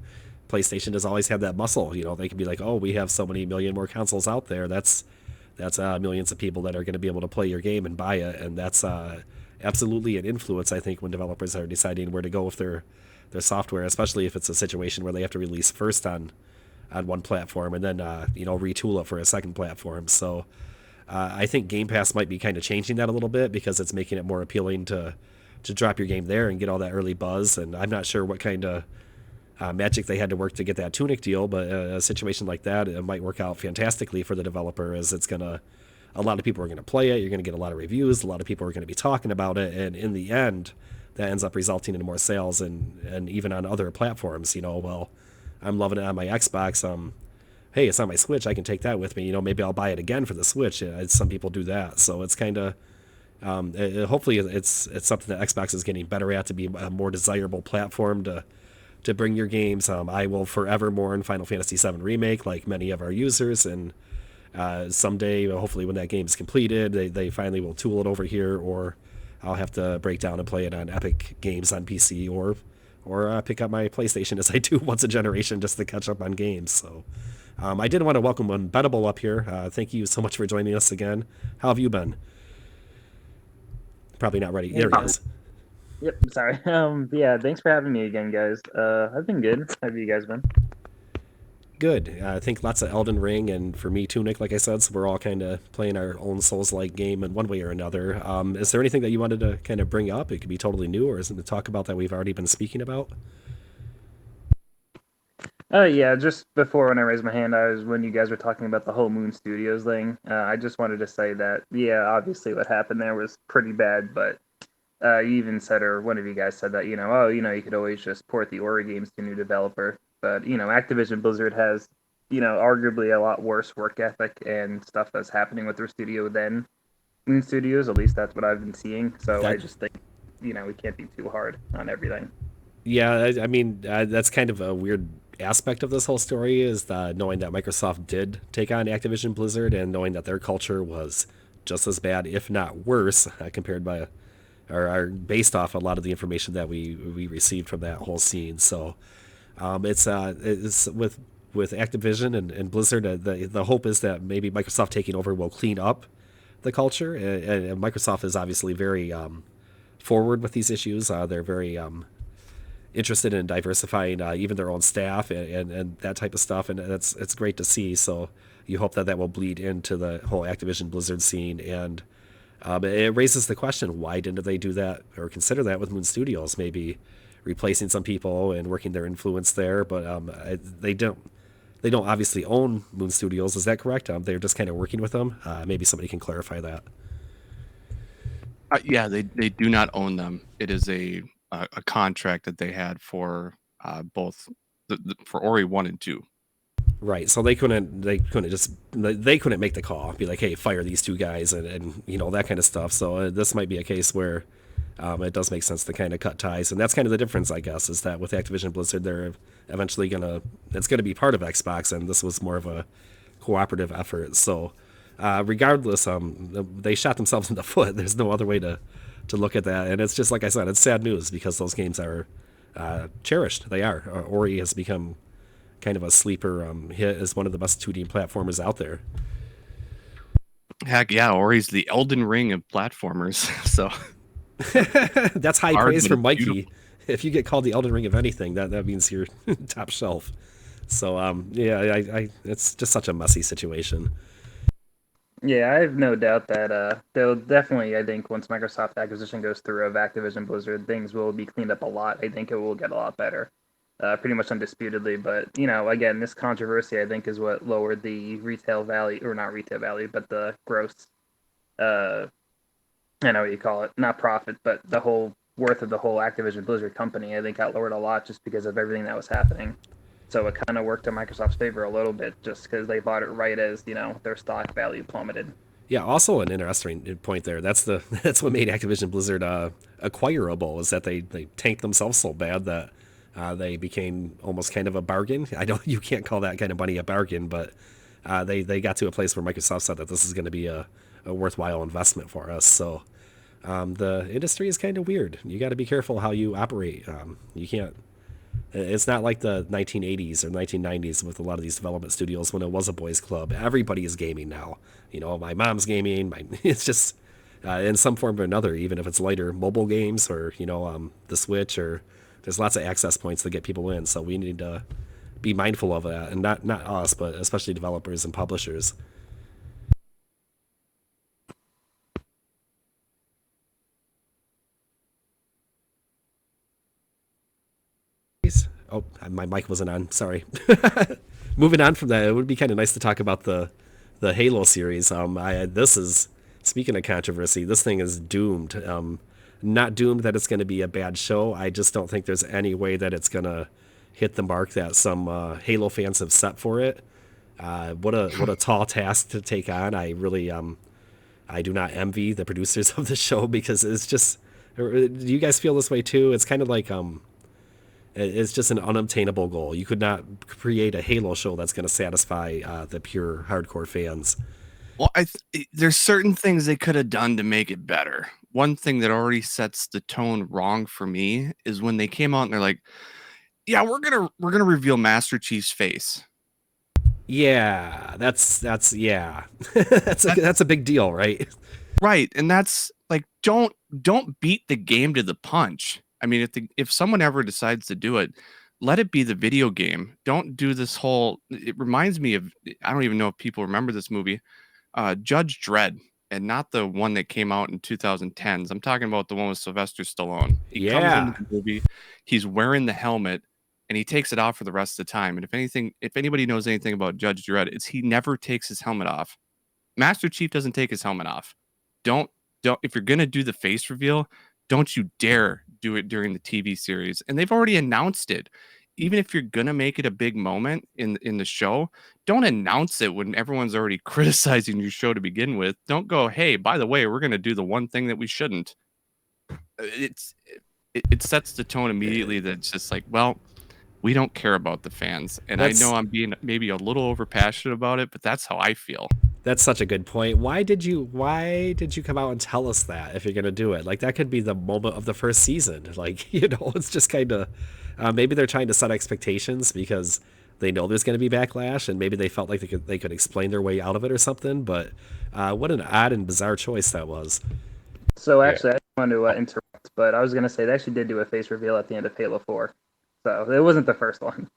PlayStation has always had that muscle. They can be like, oh, we have so many million more consoles out there. That's millions of people that are going to be able to play your game and buy it, and that's absolutely an influence. I think when developers are deciding where to go with their software, especially if it's a situation where they have to release first on one platform and then retool it for a second platform. So I think Game Pass might be kind of changing that a little bit, because it's making it more appealing to drop your game there and get all that early buzz. And I'm not sure what kind of magic they had to work to get that Tunic deal, but a situation like that, it might work out fantastically for the developer, as a lot of people are going to play it. You're going to get a lot of reviews. A lot of people are going to be talking about it. And in the end, that ends up resulting in more sales and even on other platforms. Well, I'm loving it on my Xbox. Hey, it's on my Switch. I can take that with me. Maybe I'll buy it again for the Switch. Some people do that. So it's kind of, hopefully it's something that Xbox is getting better at, to be a more desirable platform to bring your games. I will forever mourn Final Fantasy VII Remake, like many of our users, and someday, hopefully when that game is completed, they finally will tool it over here, or I'll have to break down and play it on Epic Games on PC, or pick up my PlayStation, as I do once a generation, just to catch up on games. So I did want to welcome Unbettable up here. Thank you so much for joining us again. How have you been? Probably not ready. There he is. Yep, sorry. Yeah, thanks for having me again, guys. I've been good. How have you guys been? Good. I think lots of Elden Ring, and for me, Tunic, like I said, so we're all kind of playing our own Souls-like game in one way or another. Is there anything that you wanted to kind of bring up? It could be totally new, or is it to talk about that we've already been speaking about? Yeah, just before when I raised my hand, when you guys were talking about the whole Moon Studios thing. I just wanted to say that, yeah, obviously what happened there was pretty bad, but you even said, or one of you guys said that, you could always just port the Ori games to a new developer. But, Activision Blizzard has, arguably a lot worse work ethic and stuff that's happening with their studio than Moon Studios. At least that's what I've been seeing. So I just think, we can't be too hard on everything. Yeah, I mean, that's kind of a weird aspect of this whole story, is knowing that Microsoft did take on Activision Blizzard, and knowing that their culture was just as bad, if not worse, compared by, or based off a lot of the information that we received from that whole scene. So it's with Activision and Blizzard, the hope is that maybe Microsoft taking over will clean up the culture. And Microsoft is obviously very forward with these issues. They're very interested in diversifying even their own staff and that type of stuff, and it's great to see. So you hope that will bleed into the whole Activision Blizzard scene, and it raises the question, why didn't they do that or consider that with Moon Studios? Maybe replacing some people and working their influence there, but they don't obviously own Moon Studios. Is that correct? They're just kind of working with them. Maybe somebody can clarify that. Yeah, they do not own them. It is a contract that they had for both for Ori 1 and 2. Right. So they couldn't make the call, be like, hey, fire these two guys and that kind of stuff. So this might be a case where it does make sense to kind of cut ties. And that's kind of the difference, I guess, is that with Activision Blizzard, they're eventually it's going to be part of Xbox, and this was more of a cooperative effort. So regardless, they shot themselves in the foot. There's no other way to look at that. And it's just, like I said, it's sad news, because those games are cherished. They are. Ori has become kind of a sleeper hit as one of the best 2D platformers out there. Heck yeah, Ori's the Elden Ring of platformers. So That's high hard, praise but for it's Mikey. beautiful. If you get called the Elden Ring of anything, that means you're top shelf. So yeah, it's just such a messy situation. Yeah, I have no doubt that they'll definitely. I think once Microsoft acquisition goes through of Activision Blizzard, things will be cleaned up a lot. I think it will get a lot better, pretty much undisputedly. But again, this controversy I think is what lowered the retail value, or not retail value, but the gross. Uh, I know what you call it, not profit, but the whole worth of the whole Activision Blizzard company. I think got lowered a lot just because of everything that was happening. So it kind of worked in Microsoft's favor a little bit, just because they bought it right as their stock value plummeted. Yeah, also an interesting point there. That's what made Activision Blizzard acquirable, is that they tanked themselves so bad that they became almost kind of a bargain. I don't you can't call that kind of money a bargain, but they got to a place where Microsoft said that this is going to be a worthwhile investment for us. So the industry is kind of weird. You got to be careful how you operate. You can't. It's not like the 1980s or 1990s with a lot of these development studios when it was a boys' club. Everybody is gaming now. My mom's gaming. It's just in some form or another, even if it's later mobile games or the Switch, or there's lots of access points to get people in. So we need to be mindful of that, and not us, but especially developers and publishers. Oh, my mic wasn't on. Sorry. Moving on from that, it would be kind of nice to talk about the Halo series. This is, speaking of controversy, this thing is doomed. Not doomed that it's going to be a bad show. I just don't think there's any way that it's going to hit the mark that some Halo fans have set for it. What a tall task to take on. I really I do not envy the producers of the show, because it's just. Do you guys feel this way too? It's kind of like it's just an unobtainable goal. You could not create a Halo show that's going to satisfy the pure hardcore fans. Well, there's certain things they could have done to make it better. One thing that already sets the tone wrong for me is when they came out and they're like, "Yeah, we're gonna reveal Master Chief's face." Yeah, that's yeah, that's a big deal, right? Right, and that's like, don't beat the game to the punch. I mean, if someone ever decides to do it, let it be the video game. Don't do this whole. It reminds me of, I don't even know if people remember this movie, Judge Dredd, and not the one that came out in 2010s. I'm talking about the one with Sylvester Stallone. He comes into Yeah. the movie, he's wearing the helmet, and he takes it off for the rest of the time. And if anybody knows anything about Judge Dredd, it's he never takes his helmet off. Master Chief doesn't take his helmet off. Don't if you're gonna do the face reveal, don't you dare do it during the TV series. And they've already announced it. Even if you're gonna make it a big moment in the show, don't announce it when everyone's already criticizing your show to begin with. Don't go, hey, by the way, we're gonna do the one thing that we shouldn't. It sets the tone immediately that it's just like, well, we don't care about the fans. And I know I'm being maybe a little over passionate about it, but that's how I feel. That's such a good point. Why did you come out and tell us that if you're gonna do it? Like, that could be the moment of the first season. Like, it's just kind of maybe they're trying to set expectations because they know there's gonna be backlash, and maybe they felt like they could explain their way out of it or something. But what an odd and bizarre choice that was. So actually, I wanted to interrupt, but I was going to say they actually did do a face reveal at the end of Halo 4. So it wasn't the first one.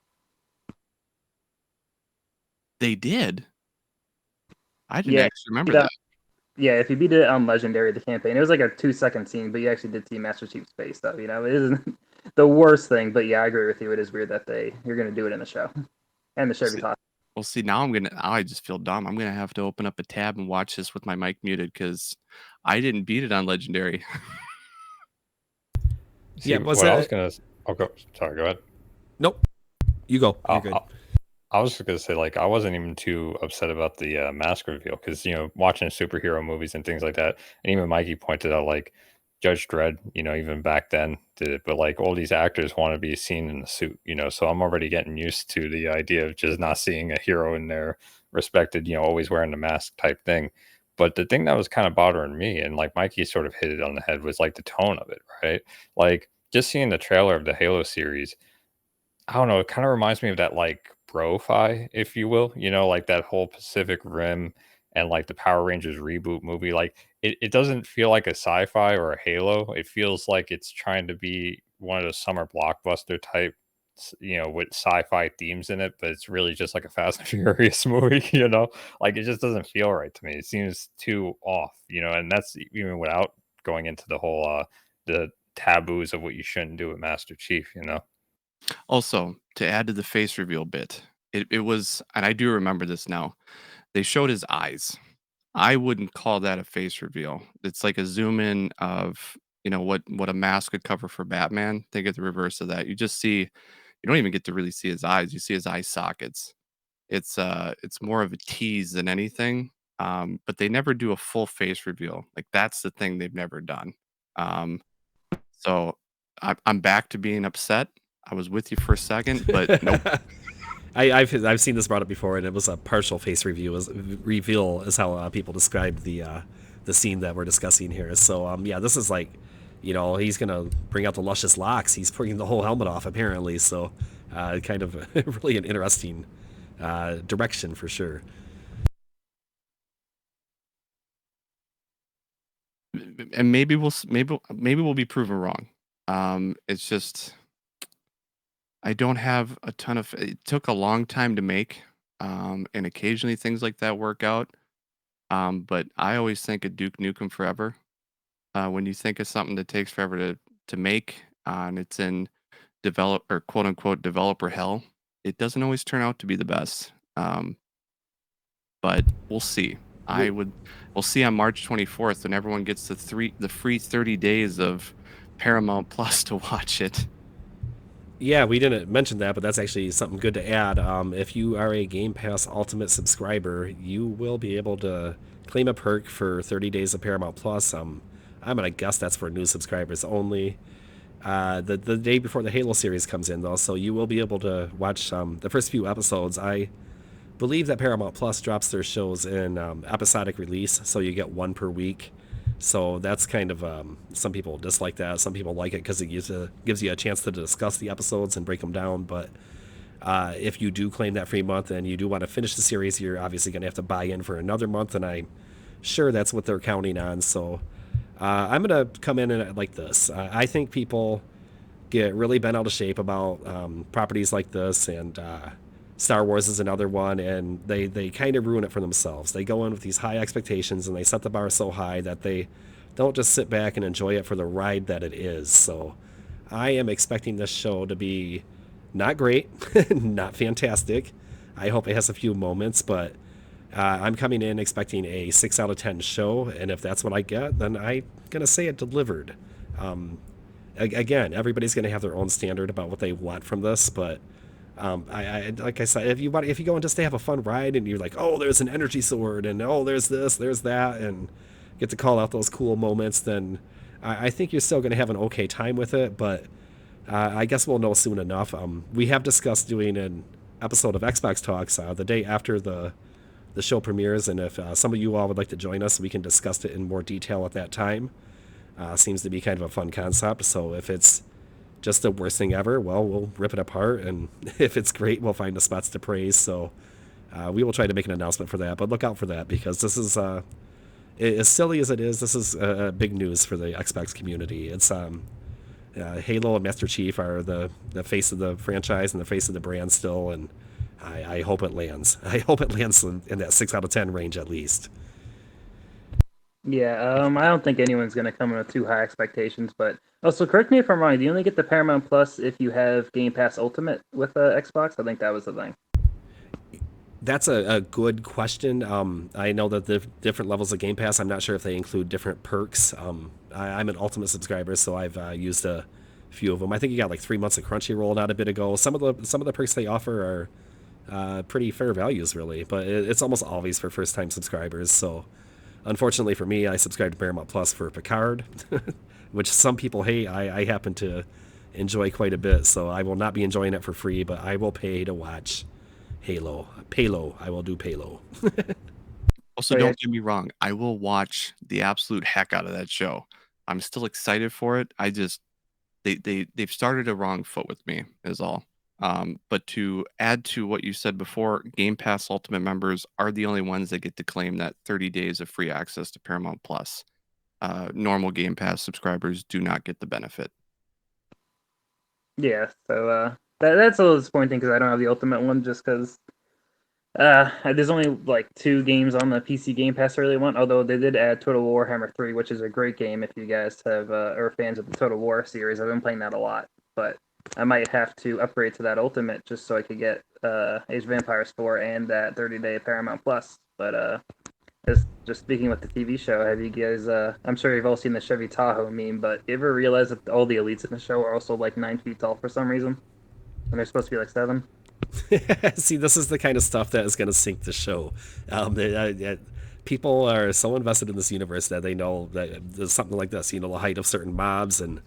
They did? I didn't actually remember that. Yeah, if you beat it on Legendary, the campaign, it was like a 2-second scene, but you actually did see Master Chief's face, though. It isn't the worst thing, but yeah, I agree with you. It is weird that you're going to do it in the show. And the show be talking. Well, see, now I just feel dumb. I'm going to have to open up a tab and watch this with my mic muted because I didn't beat it on Legendary. See, I was going to... Oh, sorry, go ahead. Nope. You go. You're good. I was just going to say, like, I wasn't even too upset about the mask reveal because, watching superhero movies and things like that, and even Mikey pointed out, like, Judge Dredd, even back then did it, but like all these actors want to be seen in the suit, so I'm already getting used to the idea of just not seeing a hero in their respected, always wearing the mask type thing. But the thing that was kind of bothering me, and like Mikey sort of hit it on the head, was like the tone of it, right? Like just seeing the trailer of the Halo series, I don't know, it kind of reminds me of that like bro-fi, if you will, like that whole Pacific Rim and like the Power Rangers reboot movie. Like it doesn't feel like a sci-fi or a Halo. It feels like it's trying to be one of those summer blockbuster type, with sci-fi themes in it, but it's really just like a Fast and Furious movie. Like it just doesn't feel right to me. It seems too off, and that's even without going into the whole the taboos of what you shouldn't do with Master Chief. Also, to add to the face reveal bit, it was, and I do remember this now, they showed his eyes. I wouldn't call that a face reveal. It's like a zoom in of, what a mask could cover for Batman. Think of the reverse of that. You don't even get to really see his eyes. You see his eye sockets. It's more of a tease than anything. But they never do a full face reveal. Like that's the thing they've never done. Um, so I'm back to being upset. I was with you for a second, but nope. I've seen this brought up before, and it was a partial face reveal is how people described the scene that we're discussing here. So yeah, this is like, he's gonna bring out the luscious locks. He's putting the whole helmet off apparently. So kind of really an interesting direction for sure. And maybe we'll be proven wrong. It's just I don't have a ton of. It took a long time to make, and occasionally things like that work out. But I always think of Duke Nukem Forever. When you think of something that takes forever to make, and it's in develop or quote unquote developer hell, it doesn't always turn out to be the best. But we'll see. We'll see on March 24th when everyone gets the free 30 days of Paramount Plus to watch it. Yeah, we didn't mention that, but that's actually something good to add. If you are a Game Pass Ultimate subscriber, you will be able to claim a perk for 30 days of Paramount Plus. I'm gonna guess that's for new subscribers only. The day before the Halo series comes in, though, so you will be able to watch the first few episodes. I believe that Paramount Plus drops their shows in episodic release, so you get one per week. So that's kind of some people dislike that. Some people like it because it gives you a chance to discuss the episodes and break them down. But if you do claim that free month and you do want to finish the series, you're obviously going to have to buy in for another month, and I'm sure that's what they're counting on. So I'm going to come in and like this. I think people get really bent out of shape about properties like this, and Star Wars is another one, and they kind of ruin it for themselves. They go in with these high expectations, and they set the bar so high that they don't just sit back and enjoy it for the ride that it is. So I am expecting this show to be not great, not fantastic. I hope it has a few moments, but I'm coming in expecting a 6 out of 10 show, and if that's what I get, then I'm going to say it delivered. Again, everybody's going to have their own standard about what they want from this, but I like I said, if you go in just to have a fun ride and you're like, oh, there's an energy sword, and oh, there's this, there's that, and get to call out those cool moments, then I think you're still going to have an okay time with it. But I guess we'll know soon enough. We have discussed doing an episode of Xbox Talks the day after the show premieres, and if some of you all would like to join us, we can discuss it in more detail at that time. Seems to be kind of a fun concept. So if it's just the worst thing ever, well, we'll rip it apart, and if it's great, we'll find the spots to praise. So we will try to make an announcement for that, but look out for that, because this is as silly as it is, this is big news for the Xbox community. It's Halo and Master Chief are the face of the franchise and the face of the brand still, and I hope it lands. I hope it lands in that 6 out of 10 range at least. Yeah, I don't think anyone's going to come in with too high expectations, but also correct me if I'm wrong. Do you only get the Paramount Plus if you have Game Pass Ultimate with Xbox? I think that was the thing. That's a good question. I know that the different levels of Game Pass, I'm not sure if they include different perks. I'm an Ultimate subscriber, so I've used a few of them. I think you got like 3 months of Crunchyroll not a bit ago. Some of the perks they offer are pretty fair values, really, but it's almost always for first-time subscribers. So unfortunately for me, I subscribe to Paramount Plus for Picard, which some people hate. I happen to enjoy quite a bit, so I will not be enjoying it for free, but I will pay to watch Halo. Palo. I will do Palo. Also, don't get me wrong. I will watch the absolute heck out of that show. I'm still excited for it. I just they've started a wrong foot with me is all. But to add to what you said before, Game Pass Ultimate members are the only ones that get to claim that 30 days of free access to Paramount Plus. Normal Game Pass subscribers do not get the benefit. Yeah, so that's a little disappointing because I don't have the Ultimate one just because there's only like 2 games on the PC Game Pass I really want. Although they did add Total Warhammer 3, which is a great game if you guys have are fans of the Total War series. I've been playing that a lot, but I might have to upgrade to that Ultimate just so I could get Age of Empires 4 and that 30-day Paramount Plus. But just speaking with the TV show, have you guys? I'm sure you've all seen the Chevy Tahoe meme, but you ever realize that all the elites in the show are also like 9 feet tall for some reason, when they're supposed to be like 7? See, this is the kind of stuff that is going to sink the show. People are so invested in this universe that they know that there's something like this, the height of certain mobs and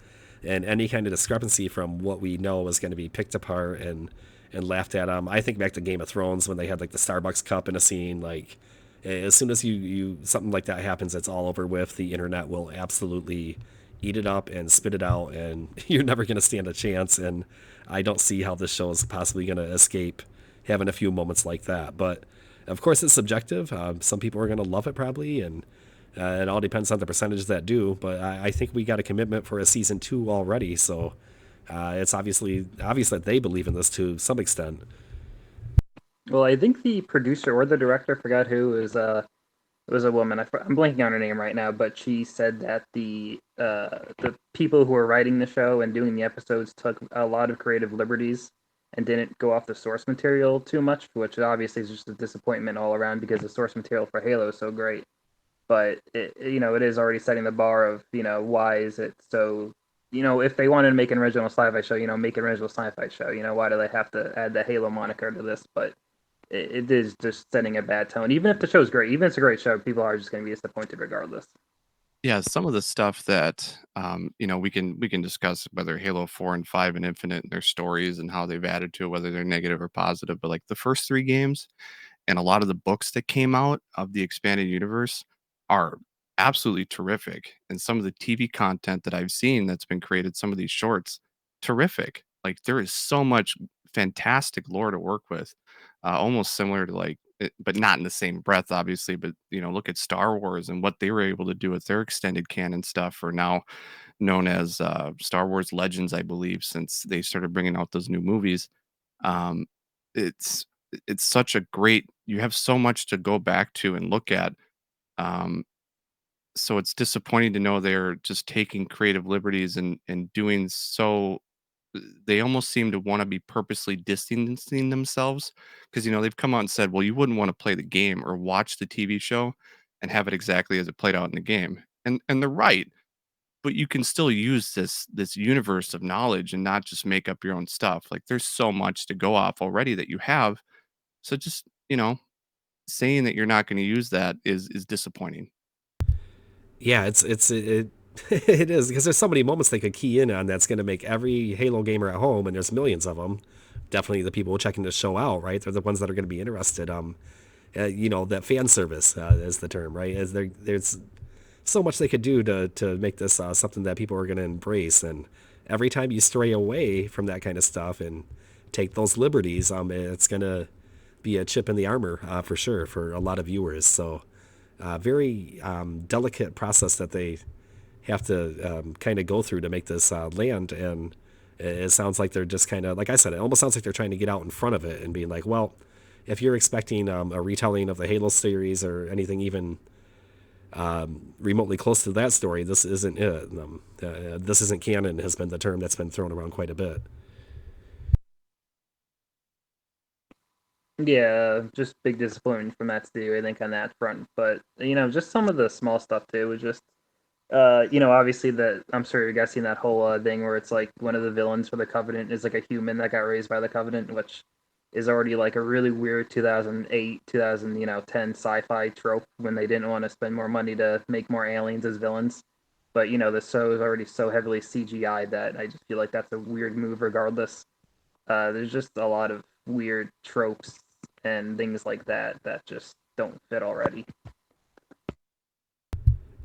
any kind of discrepancy from what we know is going to be picked apart and laughed at. I think back to Game of Thrones when they had like the Starbucks cup in a scene. Like, as soon as you something like that happens, it's all over with. The internet will absolutely eat it up and spit it out, and you're never going to stand a chance. And I don't see how this show is possibly going to escape having a few moments like that. But of course, it's subjective. Some people are going to love it probably, and it all depends on the percentage that do. But I think we got a commitment for a season 2 already, so it's obvious that they believe in this to some extent. Well, I think the producer or the director, I forgot who, is it was a woman. I'm blanking on her name right now, but she said that the people who were writing the show and doing the episodes took a lot of creative liberties and didn't go off the source material too much, which obviously is just a disappointment all around because the source material for Halo is so great. But it is already setting the bar of why is it so. If they wanted to make an original sci-fi show, make an original sci-fi show. Why do they have to add the Halo moniker to this? But it is just setting a bad tone. Even if the show's great, even if it's a great show, people are just going to be disappointed regardless. Yeah, some of the stuff that we can discuss whether Halo 4 and 5 and Infinite and their stories and how they've added to it, whether they're negative or positive. But like the first 3 games and a lot of the books that came out of the expanded universe are absolutely terrific. And some of the TV content that I've seen that's been created, some of these shorts, terrific. Like there is so much fantastic lore to work with, almost similar to but not in the same breath, obviously. But look at Star Wars and what they were able to do with their extended canon stuff, or now known as Star Wars Legends, I believe, since they started bringing out those new movies. Um, it's it's such a great. You have so much to go back to and look at. Um, so it's disappointing to know they're just taking creative liberties and doing so. They almost seem to want to be purposely distancing themselves because they've come out and said, well, you wouldn't want to play the game or watch the TV show and have it exactly as it played out in the game, and they're right. But you can still use this universe of knowledge and not just make up your own stuff. Like there's so much to go off already that you have. So just saying that you're not going to use that is disappointing. Yeah, it is, because there's so many moments they could key in on that's going to make every Halo gamer at home, and there's millions of them. Definitely the people checking the show out, right? They're the ones that are going to be interested. That fan service is the term, right? There's so much they could do to make this something that people are going to embrace, and every time you stray away from that kind of stuff and take those liberties, it's going to be a chip in the armor for sure for a lot of viewers. So, very delicate process that they have to kind of go through to make this land. And it sounds like they're just kind of, like I said, it almost sounds like they're trying to get out in front of it and being like, well, if you're expecting a retelling of the Halo series or anything even remotely close to that story, this isn't it. This isn't canon has been the term that's been thrown around quite a bit. Yeah, just big disappointment from that too, I think, on that front. But just some of the small stuff too was just obviously that I'm sure you guys seen that whole thing where it's like one of the villains for the Covenant is like a human that got raised by the Covenant, which is already like a really weird 2008, 2010 sci-fi trope when they didn't want to spend more money to make more aliens as villains. But the show is already so heavily CGI that I just feel like that's a weird move regardless. There's just a lot of weird tropes and things like that just don't fit already.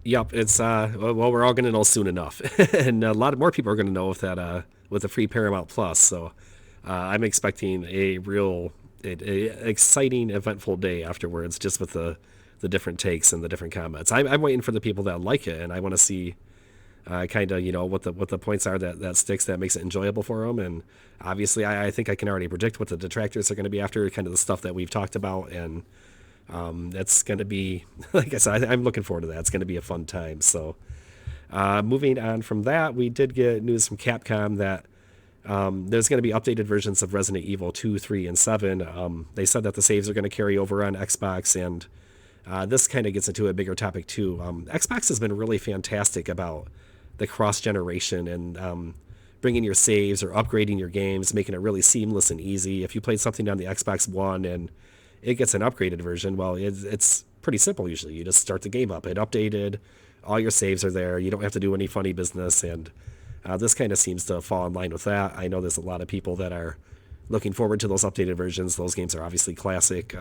Yep, it's well, we're all gonna know soon enough, and a lot of more people are gonna know with that with the free Paramount Plus. So I'm expecting a real exciting, eventful day afterwards, just with the different takes and the different comments. I'm waiting for the people that like it, and I want to see kind of what the points are that sticks, that makes it enjoyable for them. And obviously, I think I can already predict what the detractors are going to be after, kind of the stuff that we've talked about, and that's going to be, like I said, I'm looking forward to that. It's going to be a fun time. So moving on from that, we did get news from Capcom that there's going to be updated versions of Resident Evil 2, 3, and 7. They said that the saves are going to carry over on Xbox, and this kind of gets into a bigger topic too. Xbox has been really fantastic about the cross generation and bringing your saves or upgrading your games, making it really seamless and easy. If you played something on the Xbox One and it gets an upgraded version, well, it's pretty simple usually. You just start the game up. It updated, all your saves are there. You don't have to do any funny business, and this kind of seems to fall in line with that. I know there's a lot of people that are looking forward to those updated versions. Those games are obviously classic.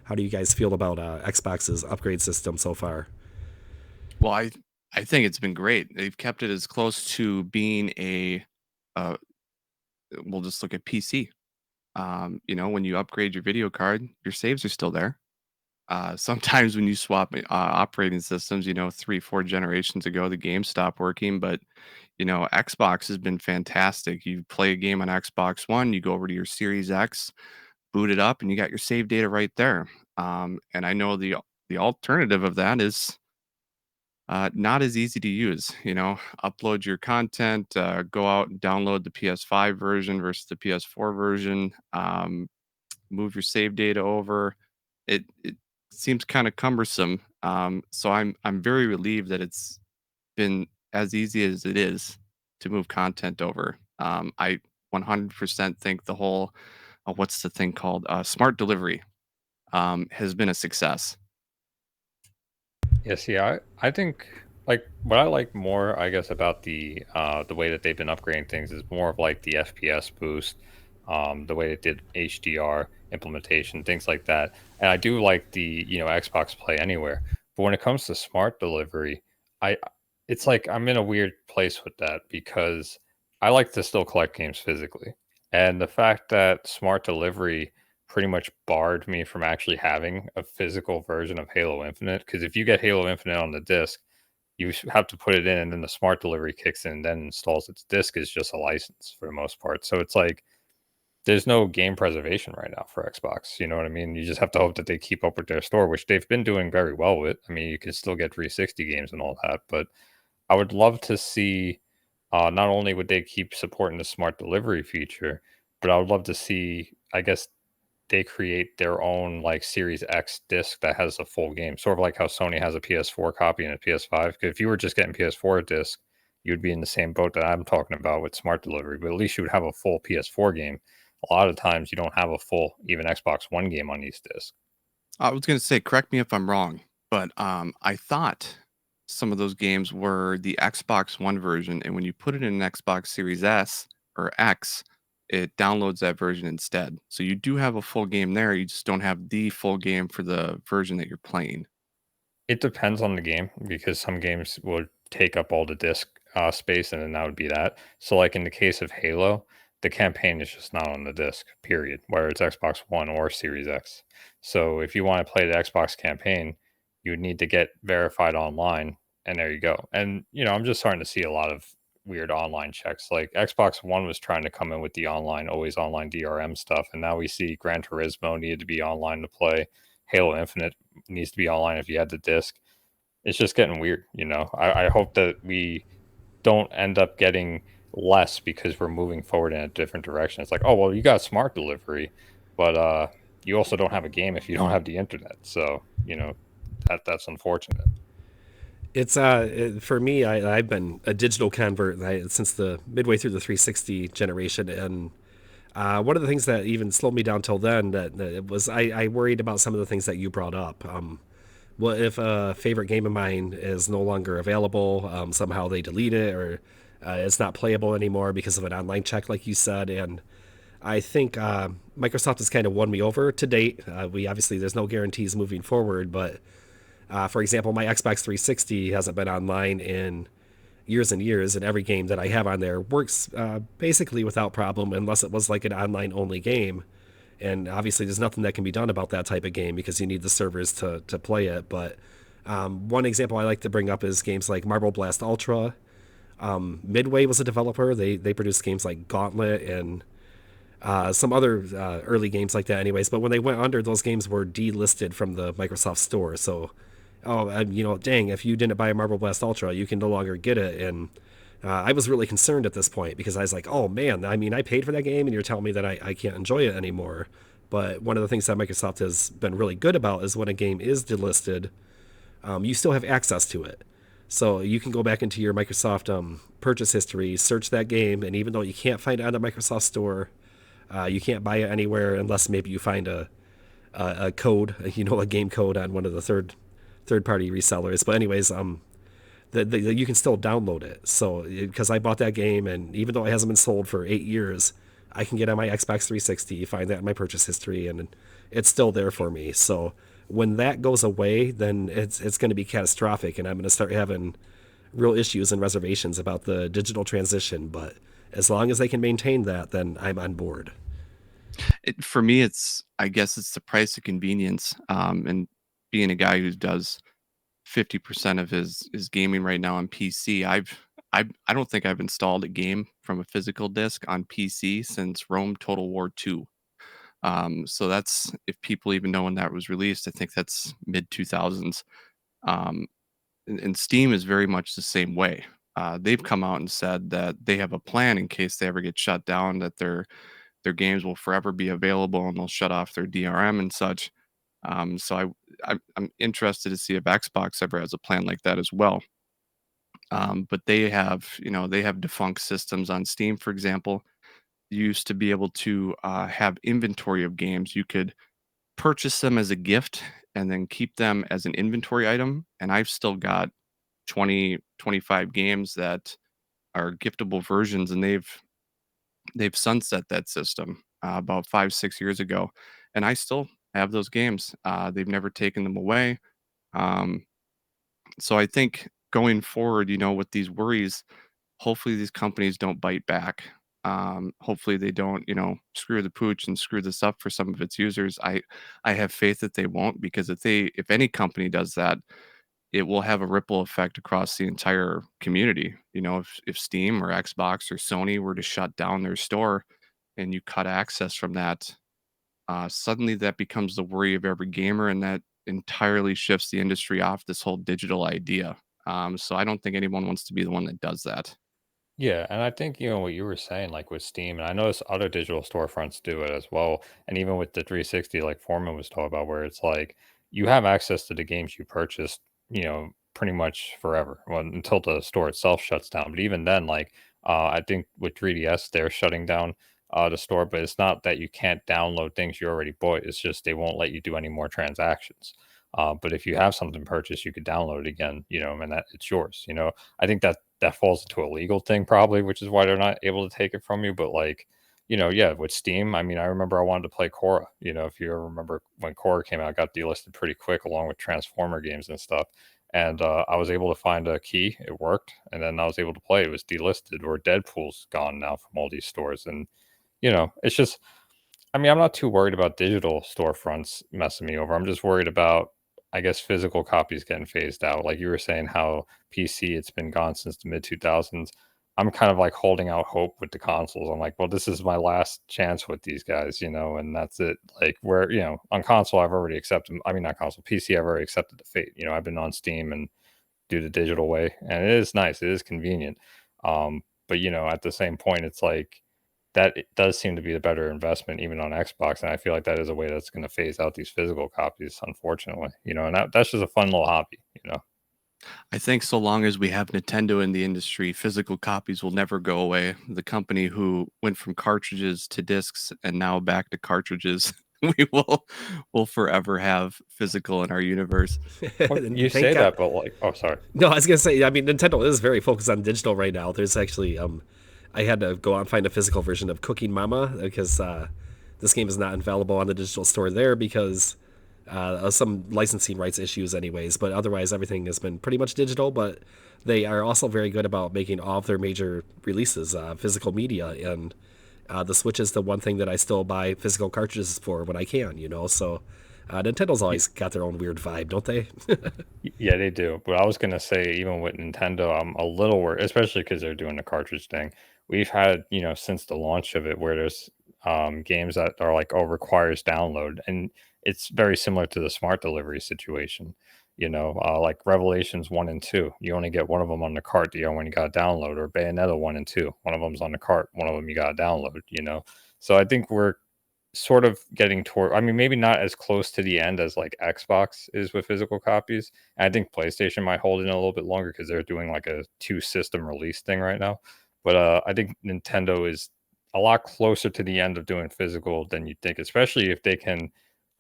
How do you guys feel about Xbox's upgrade system so far? Well, I think it's been great. They've kept it as close to being a uh, we'll just look at PC. When you upgrade your video card, your saves are still there. Sometimes when you swap operating systems, 3, 4 generations ago, the game stopped working. But Xbox has been fantastic. You play a game on Xbox One, you go over to your Series X, boot it up, and you got your save data right there. And I know the alternative of that is not as easy to use. Upload your content, go out and download the PS5 version versus the PS4 version. Move your save data over. It seems kind of cumbersome. So I'm very relieved that it's been as easy as it is to move content over. I 100% think the whole what's the thing called smart delivery has been a success. Yeah, see, I think like what I like more, I guess, about the way that they've been upgrading things is more of like the FPS boost, the way it did HDR implementation, things like that. And I do like the Xbox Play Anywhere. But when it comes to smart delivery, I it's like I'm in a weird place with that because I like to still collect games physically, and the fact that smart delivery pretty much barred me from actually having a physical version of Halo Infinite. Because if you get Halo Infinite on the disc, have to put it in, and then the smart delivery kicks in and then installs its disc is just a license for the most part. So it's like there's no game preservation right now for Xbox. You know what I mean? You just have to hope that they keep up with their store, which they've been doing very well with. I mean, you can still get 360 games and all that, but I would love to see. Not only would they keep supporting the smart delivery feature, but I would love to see, I guess, they create their own like Series X disc that has a full game, sort of like how Sony has a PS4 copy and a PS5. Because if you were just getting PS4 disc, you'd be in the same boat that I'm talking about with smart delivery. But at least you would have a full PS4 game. A lot of times, you don't have a full even Xbox One game on these discs. I was going to say, correct me if I'm wrong, but I thought some of those games were the Xbox One version, and when you put it in an Xbox Series S or X, it downloads that version instead. So you do have a full game there. You just don't have the full game for the version that you're playing. It depends on the game because some games would take up all the disk space, and then that would be that. So, like in the case of Halo, the campaign is just not on the disc, period, whether it's Xbox One or Series X. So, if you want to play the Xbox campaign, you would need to get verified online, and there you go. And, I'm just starting to see a lot of weird online checks. Like Xbox One was trying to come in with the online, always online DRM stuff, and now we see Gran Turismo needed to be online to play. Halo Infinite needs to be online if you had the disc. It's just getting weird, I hope that we don't end up getting less because we're moving forward in a different direction. It's like, oh well, you got smart delivery, but you also don't have a game if you don't have the internet. So, that's unfortunate. It's for me, I've been a digital convert since the midway through the 360 generation, and one of the things that even slowed me down till then that it was I worried about some of the things that you brought up. What if a favorite game of mine is no longer available? Somehow they delete it, or it's not playable anymore because of an online check, like you said. And I think Microsoft has kind of won me over to date. We obviously there's no guarantees moving forward, but for example, my Xbox 360 hasn't been online in years and years, and every game that I have on there works basically without problem, unless it was like an online only game. And obviously, there's nothing that can be done about that type of game because you need the servers to play it. But one example I like to bring up is games like Marble Blast Ultra. Midway was a developer. They produced games like Gauntlet and some other early games like that, anyways. But when they went under, those games were delisted from the Microsoft Store. So, dang, if you didn't buy Marble Blast Ultra, you can no longer get it. And I was really concerned at this point because I was like, oh man, I mean, I paid for that game and you're telling me that I can't enjoy it anymore. But one of the things that Microsoft has been really good about is when a game is delisted, you still have access to it. So you can go back into your Microsoft purchase history, search that game, and even though you can't find it on the Microsoft Store, you can't buy it anywhere unless maybe you find a code, a game code on one of the third party resellers. But anyways, you can still download it. So because I bought that game, and even though it hasn't been sold for 8 years, I can get on my Xbox 360, find that in my purchase history, and it's still there for me. So when that goes away, then it's going to be catastrophic, and I'm going to start having real issues and reservations about the digital transition. But as long as they can maintain that, then I'm on board. For me, I guess it's the price of convenience. And being a guy who does 50% of his gaming right now on PC, I don't think I've installed a game from a physical disc on PC since Rome Total War 2. So that's, if people even know when that was released, I think that's mid 2000s. And Steam is very much the same way. They've come out and said that they have a plan in case they ever get shut down, that their games will forever be available and they'll shut off their DRM and such. So I'm interested to see if Xbox ever has a plan like that as well. But they have defunct systems on Steam, for example. You used to be able to have inventory of games. You could purchase them as a gift and then keep them as an inventory item. And I've still got 20, 25 games that are giftable versions, and they've sunset that system about 5, 6 years ago, and I still have those games. They've never taken them away. Um, so I think going forward, with these worries, hopefully these companies don't bite back. Hopefully they don't, screw the pooch and screw this up for some of its users. I have faith that they won't, because if any company does that, it will have a ripple effect across the entire community. If Steam or Xbox or Sony were to shut down their store and you cut access from that, suddenly that becomes the worry of every gamer, and that entirely shifts the industry off this whole digital idea. So I don't think anyone wants to be the one that does that. Yeah, and I think, what you were saying, like with Steam, and I notice other digital storefronts do it as well. And even with the 360, like Foreman was talking about, where it's like you have access to the games you purchased, pretty much forever, well, until the store itself shuts down. But even then, like, I think with 3DS, they're shutting down the store, but it's not that you can't download things you already bought. It's just they won't let you do any more transactions. But if you have something purchased, you could download it again, and that it's yours. I think that falls into a legal thing probably, which is why they're not able to take it from you. But like, yeah, with Steam, I mean, I remember I wanted to play Korra. If you ever remember when Korra came out, it got delisted pretty quick along with Transformer games and stuff. And I was able to find a key. It worked, and then I was able to play. It was delisted, or Deadpool's gone now from all these stores, and it's just. I mean, I'm not too worried about digital storefronts messing me over. I'm just worried about, I guess, physical copies getting phased out. Like you were saying, how PC, it's been gone since the mid 2000s. I'm kind of like holding out hope with the consoles. I'm like, well, this is my last chance with these guys, and that's it. Like, where, on console, I've already accepted, I mean, not console, PC, I've already accepted the fate. I've been on Steam and do the digital way, and it is nice, it is convenient. But, at the same point, it's like, that it does seem to be the better investment even on Xbox, and I feel like that is a way that's going to phase out these physical copies, unfortunately. And that's just a fun little hobby. I think so long as we have Nintendo in the industry, physical copies will never go away. The company who went from cartridges to discs and now back to cartridges, we will forever have physical in our universe. Well, you Thank say God. that, but like, oh, sorry. No, I was gonna say. I mean, Nintendo is very focused on digital right now. There's actually, I had to go out and find a physical version of Cooking Mama because this game is not available on the digital store there because Some licensing rights issues, anyways, but otherwise everything has been pretty much digital. But they are also very good about making all of their major releases physical media, and the Switch is the one thing that I still buy physical cartridges for when I can, you know. So Nintendo's always got their own weird vibe, don't they? Yeah, they do. But I was gonna say, even with Nintendo, I'm a little worried, especially because they're doing the cartridge thing. We've had, since the launch of it, where there's games that are like, oh, requires download, and it's very similar to the smart delivery situation. Like Revelations 1 and 2, you only get one of them on the cart. When you got to download, or Bayonetta 1 and 2, one of them's on the cart, one of them you got to download. So I think we're sort of getting toward, I mean, maybe not as close to the end as like Xbox is with physical copies. And I think PlayStation might hold it in a little bit longer because they're doing like a two system release thing right now. But I think Nintendo is a lot closer to the end of doing physical than you think, especially if they can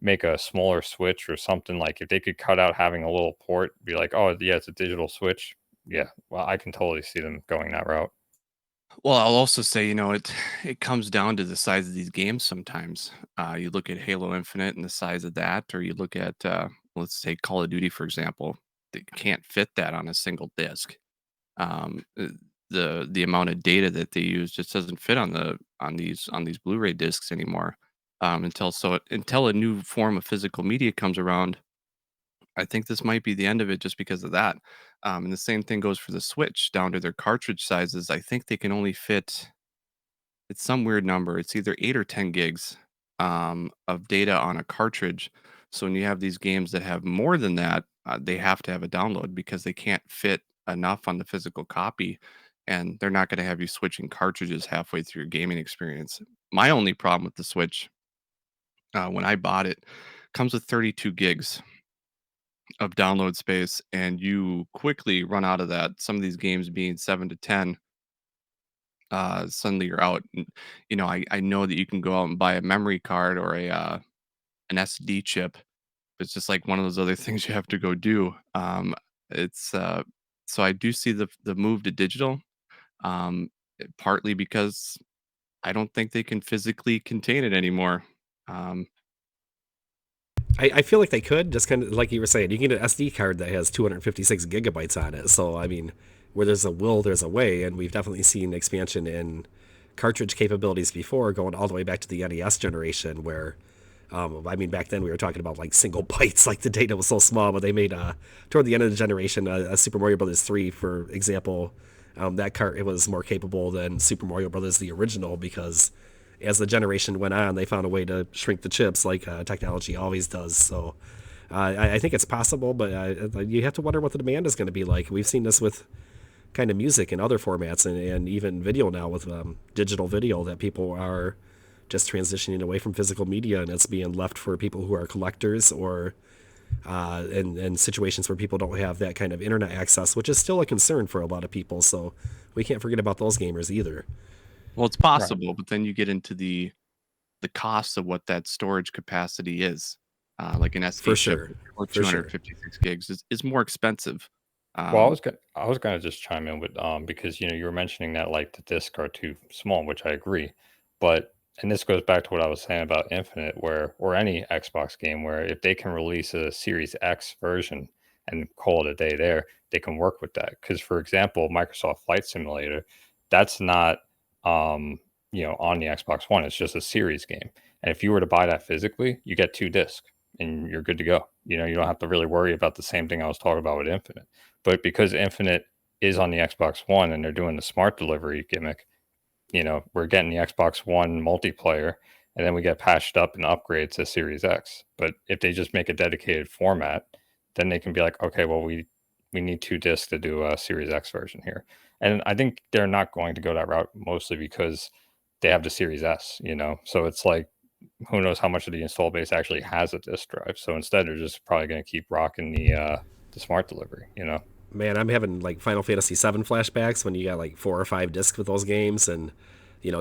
make a smaller Switch or something. Like if they could cut out having a little port, be like, oh yeah, it's a digital Switch. Yeah, well, I can totally see them going that route. Well, I'll also say, it comes down to the size of these games sometimes. You look at Halo Infinite and the size of that, or you look at, let's say, Call of Duty, for example. They can't fit that on a single disc. Um, uh, the amount of data that they use just doesn't fit on these Blu-ray discs anymore. Until a new form of physical media comes around, I think this might be the end of it just because of that. And the same thing goes for the Switch down to their cartridge sizes. I think they can only fit, it's some weird number. It's either 8 or 10 gigs of data on a cartridge. So when you have these games that have more than that, they have to have a download because they can't fit enough on the physical copy. And they're not going to have you switching cartridges halfway through your gaming experience. My only problem with the Switch, when I bought it, comes with 32 gigs of download space, and you quickly run out of that. Some of these games being 7 to 10, suddenly you're out. And, I know that you can go out and buy a memory card or an SD chip. But it's just like one of those other things you have to go do. It's So I do see the move to digital, partly because I don't think they can physically contain it anymore. Um, I feel like they could, just kind of like you were saying. You can get an SD card that has 256 gigabytes on it. So, I mean, where there's a will, there's a way. And we've definitely seen expansion in cartridge capabilities before, going all the way back to the NES generation, where, I mean, back then we were talking about like single bytes, like the data was so small, but they made, toward the end of the generation, a Super Mario Brothers 3, for example, that cart, it was more capable than Super Mario Brothers, the original, because as the generation went on, they found a way to shrink the chips, like technology always does. So I think it's possible, but you have to wonder what the demand is going to be like. We've seen this with kind of music and other formats, and even video now with digital video, that people are just transitioning away from physical media, and it's being left for people who are collectors, or in situations where people don't have that kind of internet access, which is still a concern for a lot of people. So we can't forget about those gamers either. well, it's Right. possible, but then you get into the cost of what that storage capacity is. Like an SD For chip sure. or For sure. 256 gigs is more expensive. Well, Um, I was gonna just chime in with because you were mentioning that like the discs are too small, which I agree. But and this goes back to what I was saying about Infinite, where or any Xbox game where if they can release a Series X version and call it a day there, they can work with that. Because for example, Microsoft Flight Simulator, that's not on the Xbox One. It's just a series game. And if you were to buy that physically, you get two discs and you're good to go. You don't have to really worry about the same thing I was talking about with Infinite. But because Infinite is on the Xbox One and they're doing the smart delivery gimmick, we're getting the Xbox One multiplayer and then we get patched up and upgrade to Series X. But if they just make a dedicated format, then they can be like, okay, well, we need two discs to do a Series X version here. And I think they're not going to go that route mostly because they have the Series S. So it's like, who knows how much of the install base actually has a disk drive. So instead, they're just probably going to keep rocking the smart delivery. Man, I'm having like Final Fantasy VII flashbacks when you got like 4 or 5 discs with those games, and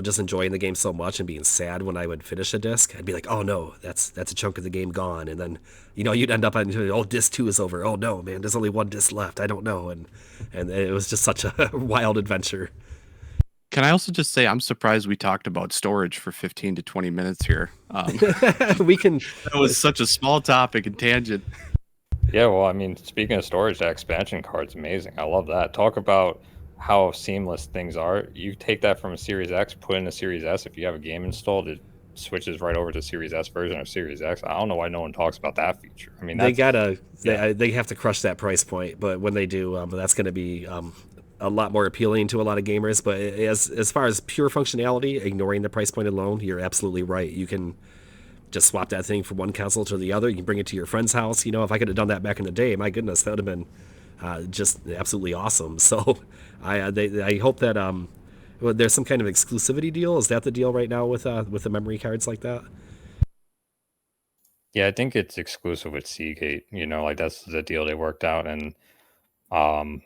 just enjoying the game so much and being sad when I would finish a disc. I'd be like, oh no, that's a chunk of the game gone, and then you'd end up on, oh, disc 2 is over. Oh no, man, there's only one disc left. I don't know, and it was just such a wild adventure. Can I also just say I'm surprised we talked about storage for 15 to 20 minutes here. We can. That was such a small topic and tangent. Yeah, well, I mean, speaking of storage, that expansion card's amazing. I love that. Talk about how seamless things are. You take that from a Series X, put in a Series S. If you have a game installed, it switches right over to Series S version of Series X. I don't know why no one talks about that feature. I mean, They that's gotta. yeah. They have to crush that price point, but when they do, that's going to be a lot more appealing to a lot of gamers. But as far as pure functionality, ignoring the price point alone, you're absolutely right. You can just swap that thing from one console to the other. You can bring it to your friend's house. You know, if I could have done that back in the day, my goodness, that would have been just absolutely awesome. So I hope that well, there's some kind of exclusivity deal. Is that the deal right now with the memory cards like that? Yeah, I think it's exclusive with Seagate. You know, like that's the deal they worked out, and um,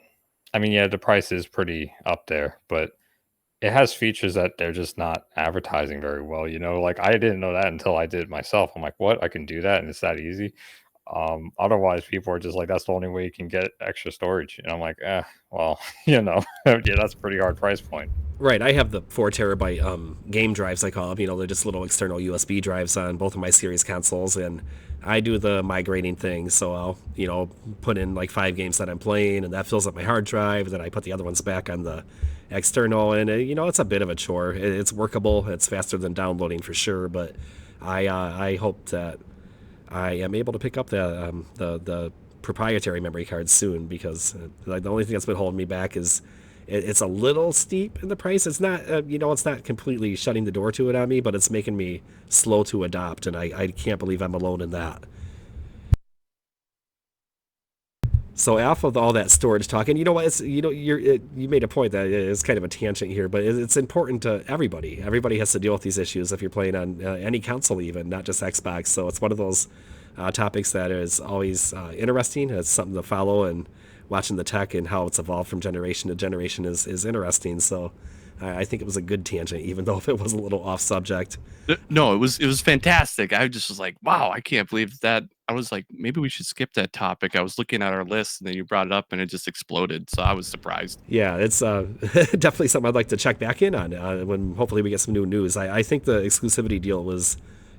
I mean, yeah, the price is pretty up there, but it has features that they're just not advertising very well. You know, like I didn't know that until I did it myself. I'm like, what? I can do that, and it's that easy. Otherwise, people are just like, that's the only way you can get extra storage, and I'm like, well, you know, yeah, that's a pretty hard price point. Right, I have the 4 terabyte game drives, I call them. You know, they're just little external USB drives on both of my series consoles, and I do the migrating thing. So I'll, put in like 5 games that I'm playing, and that fills up my hard drive. And then I put the other ones back on the external, and it's a bit of a chore. It's workable. It's faster than downloading for sure, but I hope that I am able to pick up the proprietary memory cards soon, because like the only thing that's been holding me back is it's a little steep in the price. It's not it's not completely shutting the door to it on me, but it's making me slow to adopt, and I can't believe I'm alone in that. So off of all that storage talk, and you know what, you made a point that it's kind of a tangent here, but it's important to everybody. Everybody has to deal with these issues if you're playing on any console, even not just Xbox. So it's one of those topics that is always interesting. It's something to follow, and watching the tech and how it's evolved from generation to generation is interesting. So I think it was a good tangent, even though if it was a little off subject. No, it was fantastic. I just was like, wow, I can't believe that. I was like, maybe we should skip that topic. I was looking at our list and then you brought it up and it just exploded. So I was surprised. Yeah, it's definitely something I'd like to check back in on when hopefully we get some new news. I think the exclusivity deal was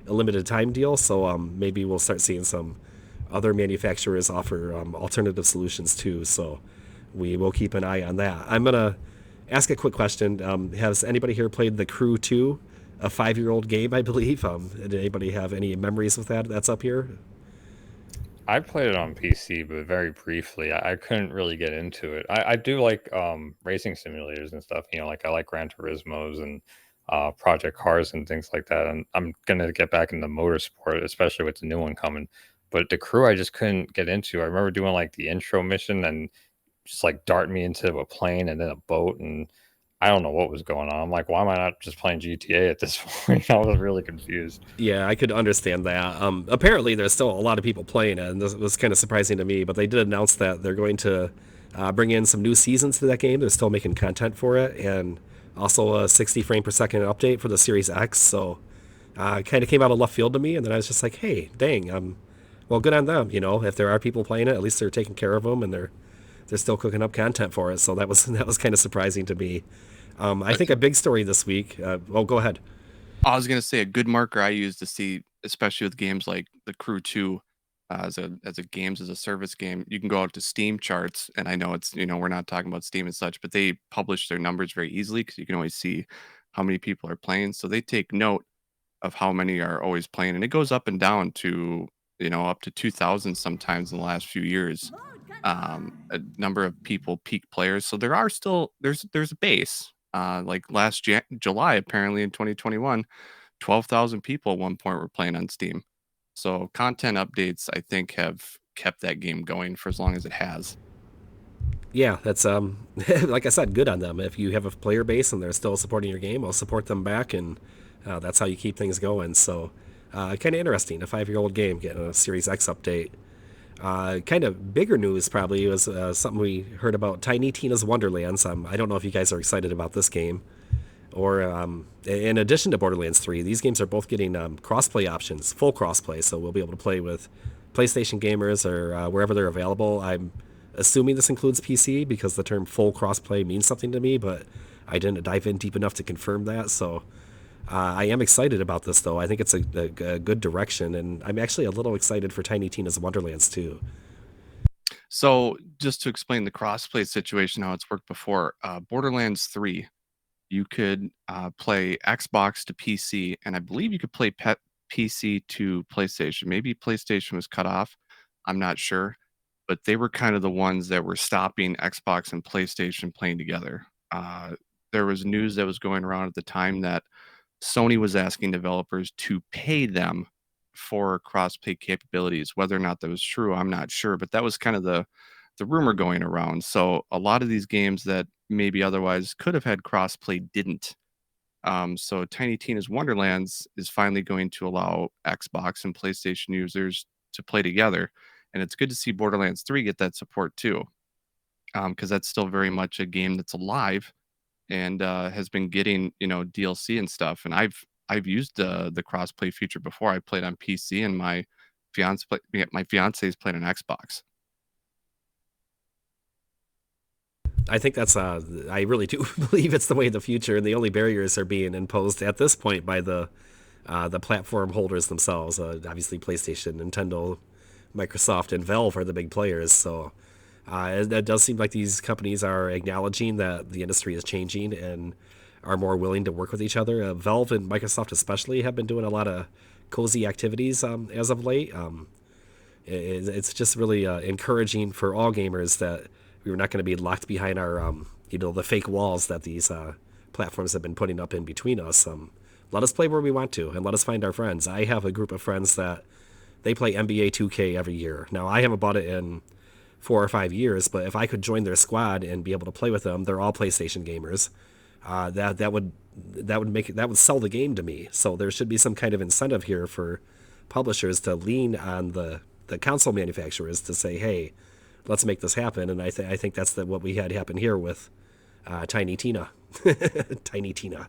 a limited time deal, so maybe we'll start seeing some other manufacturers offer alternative solutions too. So we will keep an eye on that. I'm gonna ask a quick question. Has anybody here played The Crew 2, a 5-year-old game, I believe? Did anybody have any memories with that? That's up here. I played it on PC, but very briefly. I couldn't really get into it. I do like racing simulators and stuff. You know, like I like Gran Turismo's and Project Cars and things like that. And I'm gonna get back into motorsport, especially with the new one coming. But the crew, I just couldn't get into. I remember doing like the intro mission and just like dart me into a plane and then a boat, and I don't know what was going on. I'm like, why am I not just playing GTA at this point? I was really confused. Yeah, I could understand that. Apparently, there's still a lot of people playing it, and this was kind of surprising to me. But they did announce that they're going to bring in some new seasons to that game. They're still making content for it, and also a 60 frame per second update for the Series X. So, it kind of came out of left field to me, and then I was just like, hey, dang, well, good on them. If there are people playing it, at least they're taking care of them, and they're still cooking up content for it. So that was kind of surprising to me. I think a big story this week. Go ahead. I was gonna say a good marker I use to see, especially with games like The Crew 2, as a games as a service game, you can go out to Steam charts, and I know it's we're not talking about Steam and such, but they publish their numbers very easily because you can always see how many people are playing. So they take note of how many are always playing, and it goes up and down to up to 2,000 sometimes in the last few years. A number of people peak players, so there are still there's a base. Like last July, apparently in 2021, 12,000 people at one point were playing on Steam. So content updates, I think, have kept that game going for as long as it has. Yeah, that's like I said, good on them. If you have a player base and they're still supporting your game, I'll support them back, and that's how you keep things going. So, kind of interesting. A 5-year-old game getting a Series X update. Kind of bigger news probably was something we heard about Tiny Tina's Wonderlands. I don't know if you guys are excited about this game. Or in addition to Borderlands 3, these games are both getting crossplay options, full crossplay, so we'll be able to play with PlayStation gamers or wherever they're available. I'm assuming this includes PC because the term full crossplay means something to me, but I didn't dive in deep enough to confirm that. So I am excited about this, though. I think it's a good direction, and I'm actually a little excited for Tiny Tina's Wonderlands too. So just to explain the crossplay situation, how it's worked before, Borderlands 3, you could play Xbox to PC, and I believe you could play PC to PlayStation. Maybe PlayStation was cut off. I'm not sure. But they were kind of the ones that were stopping Xbox and PlayStation playing together. There was news that was going around at the time that Sony was asking developers to pay them for crossplay capabilities. Whether or not that was true, I'm not sure, but that was kind of the rumor going around. So a lot of these games that maybe otherwise could have had crossplay didn't. So Tiny Tina's Wonderlands is finally going to allow Xbox and PlayStation users to play together, and it's good to see Borderlands 3 get that support too, because that's still very much a game that's alive and has been getting DLC and stuff. And I've used the crossplay feature before. I played on PC, and my fiance's played on Xbox. I think that's I really do believe it's the way of the future, and the only barriers are being imposed at this point by the platform holders themselves. Obviously, PlayStation, Nintendo, Microsoft, and Valve are the big players. So it does seem like these companies are acknowledging that the industry is changing and are more willing to work with each other. Valve and Microsoft especially have been doing a lot of cozy activities as of late. It's just really encouraging for all gamers that we were not going to be locked behind our, the fake walls that these platforms have been putting up in between us. Let us play where we want to, and let us find our friends. I have a group of friends that they play NBA 2K every year. Now, I haven't bought it in 4 or 5 years, but if I could join their squad and be able to play with them, they're all PlayStation gamers. That would sell the game to me. So there should be some kind of incentive here for publishers to lean on the console manufacturers to say, hey, let's make this happen. And I think that's what we had happen here with Tiny Tina. Tiny Tina.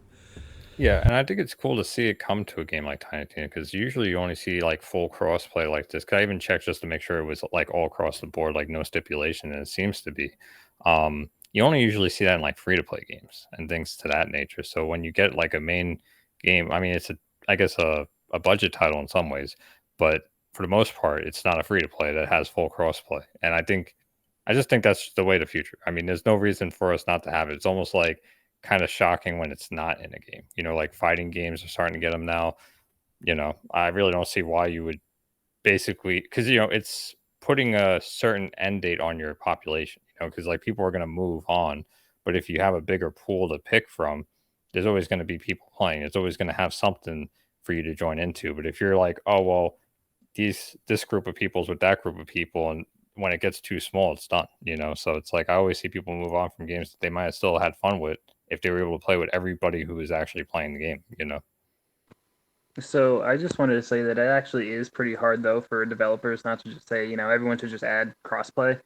Yeah, and I think it's cool to see it come to a game like Tiny Tina, because usually you only see like full crossplay like this. 'Cause I even checked just to make sure it was like all across the board, like no stipulation, and it seems to be. You only usually see that in like free to play games and things to that nature. So when you get like a main game, I mean, it's I guess a budget title in some ways, but for the most part, it's not a free to play that has full crossplay. And I just think that's the way of the future. I mean, there's no reason for us not to have it. It's almost like kind of shocking when it's not in a game. Like fighting games are starting to get them now. I really don't see why you would basically, because it's putting a certain end date on your population. Because like people are going to move on, but if you have a bigger pool to pick from, there's always going to be people playing. It's always going to have something for you to join into. But if you're like, oh well, this group of people is with that group of people, and when it gets too small, it's done. So it's like I always see people move on from games that they might have still had fun with if they were able to play with everybody who was actually playing the game. So I just wanted to say that it actually is pretty hard though for developers not to just say, everyone should just add crossplay,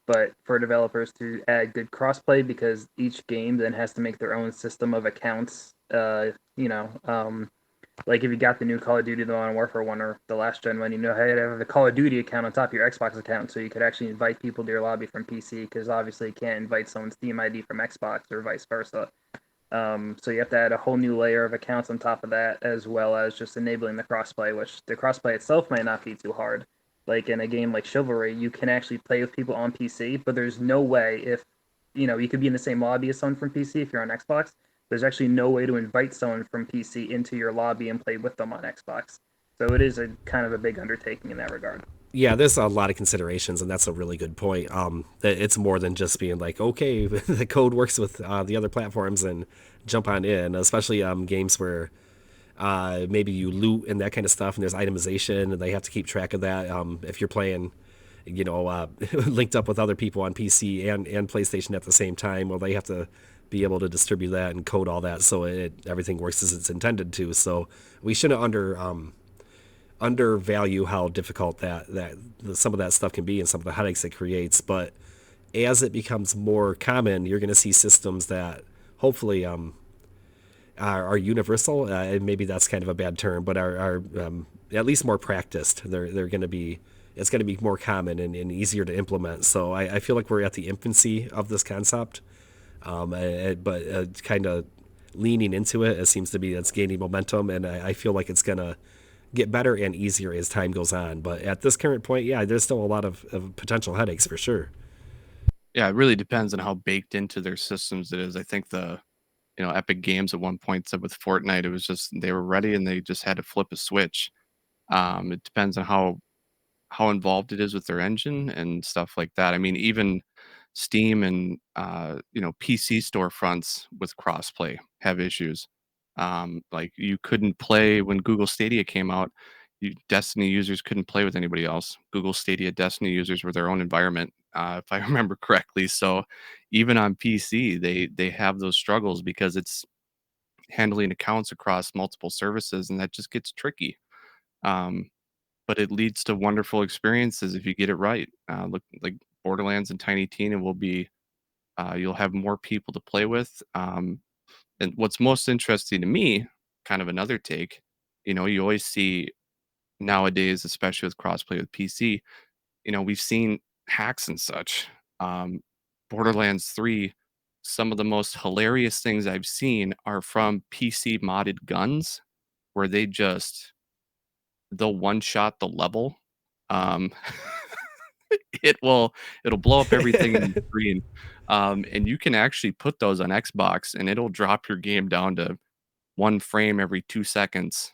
but for developers to add good crossplay, because each game then has to make their own system of accounts. Like if you got the new Call of Duty, the Modern Warfare one, or the last gen one, you had to have the Call of Duty account on top of your Xbox account, so you could actually invite people to your lobby from PC, because obviously you can't invite someone's Steam ID from Xbox or vice versa. So you have to add a whole new layer of accounts on top of that, as well as just enabling the crossplay, which the crossplay itself might not be too hard. Like in a game like Chivalry, you can actually play with people on PC, but there's no way if, you could be in the same lobby as someone from PC if you're on Xbox. There's actually no way to invite someone from PC into your lobby and play with them on Xbox. So it is a kind of a big undertaking in that regard. Yeah, there's a lot of considerations, and that's a really good point. That it's more than just being like, okay, the code works with the other platforms and jump on in, especially games where maybe you loot and that kind of stuff, and there's itemization, and they have to keep track of that. If you're playing, linked up with other people on PC and PlayStation at the same time, well, they have to be able to distribute that and code all that so everything works as it's intended to. So we shouldn't undervalue how difficult that some of that stuff can be and some of the headaches it creates. But as it becomes more common, you're going to see systems that hopefully are universal, and maybe that's kind of a bad term, but are at least more practiced. They're going to be, it's going to be more common and easier to implement. So I feel like we're at the infancy of this concept. But kind of leaning into it, it seems to be that's gaining momentum, and I feel like it's gonna get better and easier as time goes on. But at this current point, yeah, there's still a lot of potential headaches for sure. Yeah, it really depends on how baked into their systems it is. I think Epic Games at one point said with Fortnite, it was just they were ready and they just had to flip a switch. It depends on how involved it is with their engine and stuff like that. I mean, even Steam and PC storefronts with crossplay have issues. Like you couldn't play when Google Stadia came out. Destiny users couldn't play with anybody else. Google Stadia Destiny users were their own environment, if I remember correctly. So even on PC, they have those struggles because it's handling accounts across multiple services, and that just gets tricky. Um, but it leads to wonderful experiences if you get it right. Look like Borderlands and Tiny Tina will be you'll have more people to play with. And what's most interesting to me, kind of another take, you always see nowadays, especially with crossplay with PC, we've seen hacks and such. Um, Borderlands 3, some of the most hilarious things I've seen are from PC modded guns where they'll one shot the level. Um, it'll blow up everything in the screen. And you can actually put those on Xbox and it'll drop your game down to 1 frame every 2 seconds.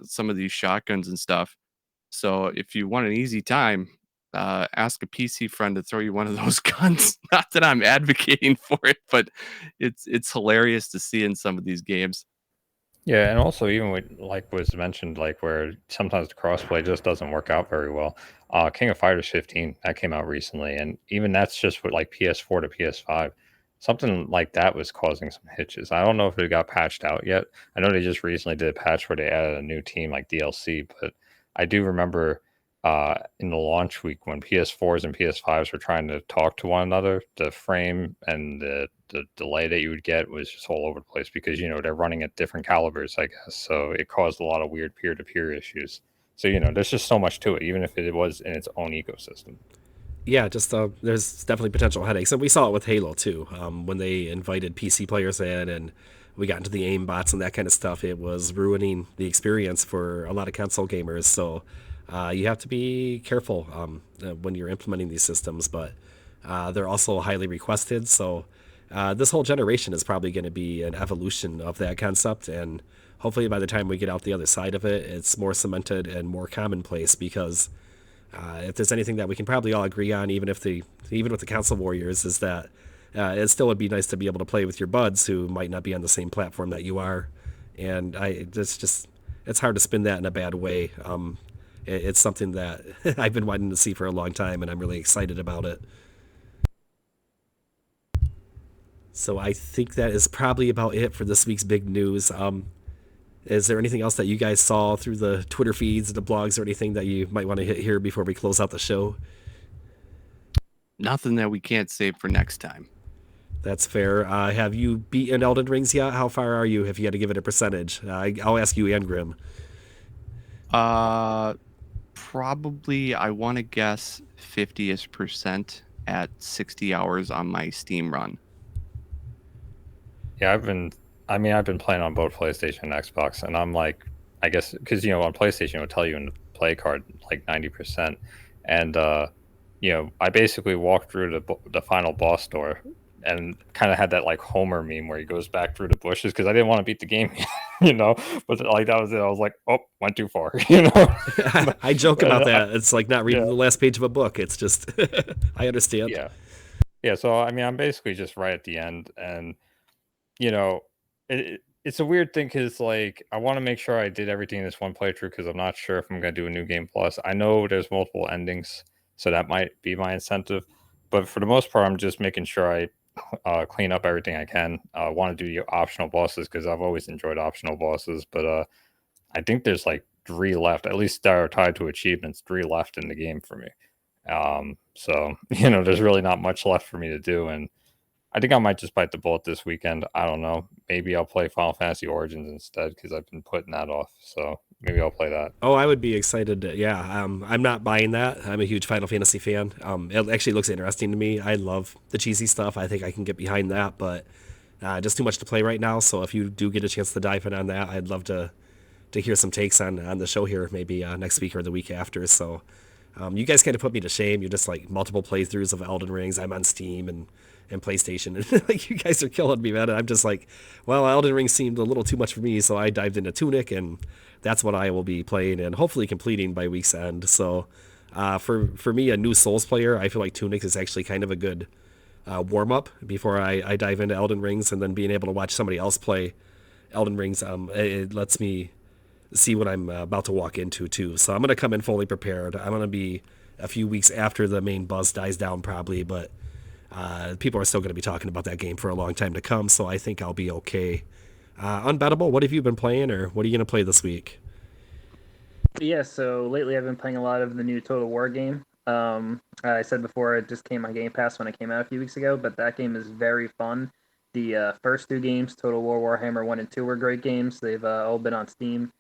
Some of these shotguns and stuff. So if you want an easy time, ask a PC friend to throw you one of those guns. Not that I'm advocating for it, but it's hilarious to see in some of these games. Yeah, and also even with like was mentioned, like where sometimes the crossplay just doesn't work out very well. King of Fighters 15 that came out recently, and even that's just with like PS4 to PS5. Something like that was causing some hitches. I don't know if it got patched out yet. I know they just recently did a patch where they added a new team like DLC, but I do remember in the launch week when PS4s and PS5s were trying to talk to one another, the frame and the delay that you would get was just all over the place because they're running at different calibers, I guess. So it caused a lot of weird peer-to-peer issues. So there's just so much to it, even if it was in its own ecosystem. Yeah, just there's definitely potential headaches, and we saw it with Halo too. When they invited PC players in, and we got into the aim bots and that kind of stuff, it was ruining the experience for a lot of console gamers. So you have to be careful when you're implementing these systems, but they're also highly requested. So this whole generation is probably going to be an evolution of that concept, and hopefully by the time we get out the other side of it, it's more cemented and more commonplace because if there's anything that we can probably all agree on, even with the Council Warriors, is that it still would be nice to be able to play with your buds who might not be on the same platform that you are, and it's hard to spin that in a bad way. It's something that I've been wanting to see for a long time, and I'm really excited about it. So I think that is probably about it for this week's big news. Is there anything else that you guys saw through the Twitter feeds, the blogs, or anything that you might want to hit here before we close out the show? Nothing that we can't save for next time. That's fair. Have you beaten Elden Rings yet? How far are you? If you had to give it a percentage, I'll ask you and Grim. Probably I want to guess 50% at 60 hours on my Steam run. Yeah, I've been playing on both PlayStation and Xbox, and I'm like, I guess because on PlayStation it would tell you in the play card like 90%, and I basically walked through the final boss door, and kind of had that like Homer meme where he goes back through the bushes because I didn't want to beat the game, but like that was it. I was like, oh, went too far, I joke about that. It's like not reading the last page of a book. It's just I understand. Yeah. So I'm basically just right at the end, and it's a weird thing because like I want to make sure I did everything in this one playthrough because I'm not sure if I'm gonna do a new game plus. I know there's multiple endings, so that might be my incentive. But for the most part, I'm just making sure I clean up everything I can. I want to do the optional bosses because I've always enjoyed optional bosses. But I think there's like 3 left, at least that are tied to achievements. 3 left in the game for me. So there's really not much left for me to do, and I think I might just bite the bullet this weekend. I don't know. Maybe I'll play Final Fantasy Origins instead because I've been putting that off. So maybe I'll play that. Oh, I would be excited. Yeah, I'm not buying that. I'm a huge Final Fantasy fan. It actually looks interesting to me. I love the cheesy stuff. I think I can get behind that, but just too much to play right now. So if you do get a chance to dive in on that, I'd love to hear some takes on the show here, maybe next week or the week after. So you guys kind of put me to shame. You're just like multiple playthroughs of Elden Rings. I'm on Steam and PlayStation, and like you guys are killing me, man. And I'm just like, well, Elden Ring seemed a little too much for me, so I dived into Tunic, and that's what I will be playing and hopefully completing by week's end. So for me, a new Souls player, I feel like Tunic is actually kind of a good warm up before I dive into Elden Rings, and then being able to watch somebody else play Elden Rings, it lets me see what I'm about to walk into too. So I'm gonna come in fully prepared. I'm gonna be a few weeks after the main buzz dies down probably, but people are still gonna be talking about that game for a long time to come. So I think I'll be okay. Unbettable, what have you been playing, or what are you gonna play this week? Yeah, so lately I've been playing a lot of the new Total War game. I said before it just came on Game Pass when it came out a few weeks ago, but that game is very fun. The first two games, Total War Warhammer 1 and 2, were great games. They've all been on Steam.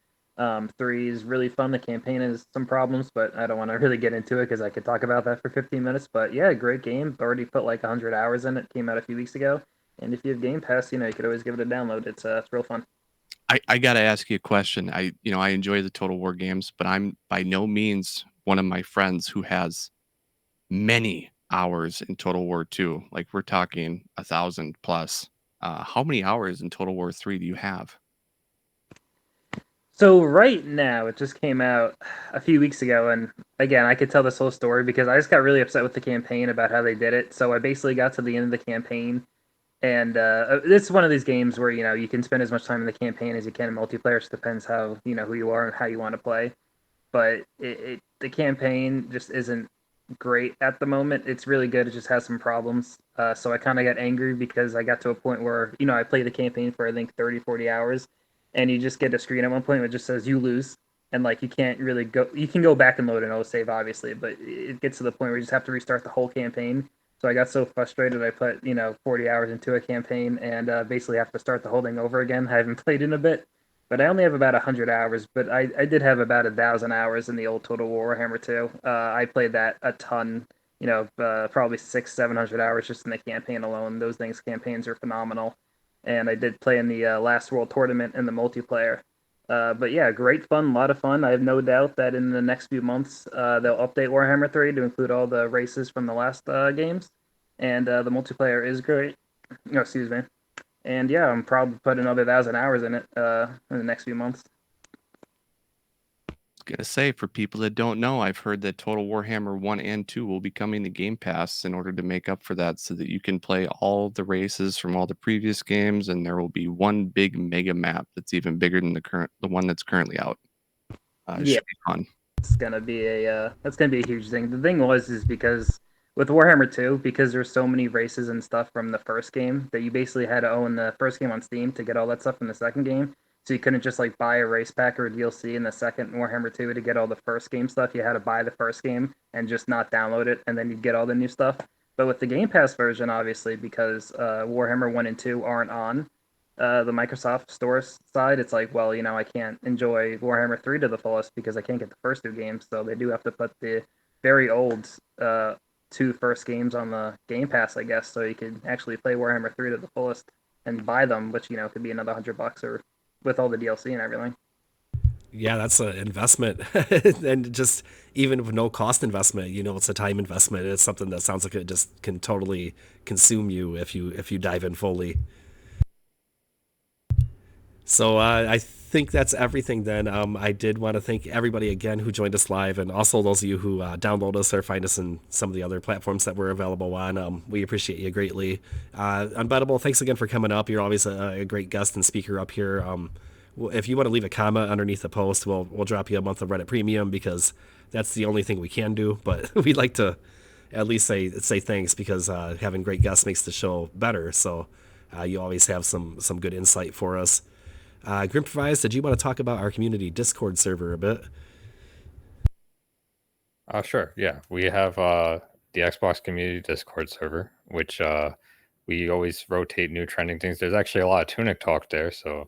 3 is really fun. The campaign has some problems, but I don't want to really get into it because I could talk about that for 15 minutes. But yeah, great game. Already put like 100 hours in it. Came out a few weeks ago. And if you have Game Pass, you could always give it a download. It's real fun. I gotta ask you a question. I enjoy the Total War games, but I'm by no means one of my friends who has many hours in Total War 2. Like we're talking 1,000 plus. How many hours in Total War 3 do you have? So right now, it just came out a few weeks ago, and again, I could tell this whole story because I just got really upset with the campaign about how they did it. So I basically got to the end of the campaign, and it's one of these games where you can spend as much time in the campaign as you can in multiplayer. It just depends how who you are and how you want to play. But the campaign just isn't great at the moment. It's really good. It just has some problems. So I kind of got angry because I got to a point where I played the campaign for I think 30, 40 hours, and you just get a screen at one point that just says you lose, and like you can't really go. You can go back and load an O save, obviously, but it gets to the point where you just have to restart the whole campaign. So I got so frustrated, I put 40 hours into a campaign and basically have to start the whole thing over again. I haven't played in a bit, but I only have about 100 hours. But I did have about 1,000 hours in the old Total War Warhammer 2. I played that a ton. Probably 600-700 hours just in the campaign alone. Those campaigns are phenomenal, and I did play in the last World Tournament in the multiplayer. But yeah, great fun, a lot of fun. I have no doubt that in the next few months they'll update Warhammer 3 to include all the races from the last games, and the multiplayer is great. No, excuse me. And yeah, I'm probably put another 1,000 hours in it in the next few months. Gonna say for people that don't know, I've heard that Total Warhammer 1 and 2 will be coming to Game Pass in order to make up for that so that you can play all the races from all the previous games, and there will be one big mega map that's even bigger than the one that's currently out. It Yeah, should be fun. it's gonna be a that's gonna be a huge thing. The thing is because with Warhammer 2, because there's so many races and stuff from the first game that you basically had to own the first game on Steam to get all that stuff in the second game. So you couldn't just like buy a race pack or a DLC in the second Warhammer 2 to get all the first game stuff. You had to buy the first game and just not download it, and then you'd get all the new stuff. But with the Game Pass version, obviously, because Warhammer 1 and 2 aren't on the Microsoft Store side, it's like, well, I can't enjoy Warhammer 3 to the fullest because I can't get the first two games. So they do have to put the very old two first games on the Game Pass, I guess, so you could actually play Warhammer 3 to the fullest and buy them, which, could be another $100 or with all the DLC and everything. Yeah, that's an investment, and just even with no cost investment, it's a time investment. It's something that sounds like it just can totally consume you if you dive in fully. So I think that's everything then. I did want to thank everybody again who joined us live, and also those of you who download us or find us in some of the other platforms that we're available on. We appreciate you greatly. Unbettable, thanks again for coming up. You're always a great guest and speaker up here. If you want to leave a comment underneath the post, we'll drop you a month of Reddit Premium because that's the only thing we can do. But we'd like to at least say thanks because having great guests makes the show better. So you always have some good insight for us. Grimprovise, did you want to talk about our community Discord server a bit? Sure. Yeah, we have the Xbox Community Discord server, which we always rotate new trending things. There's actually a lot of Tunic talk there, so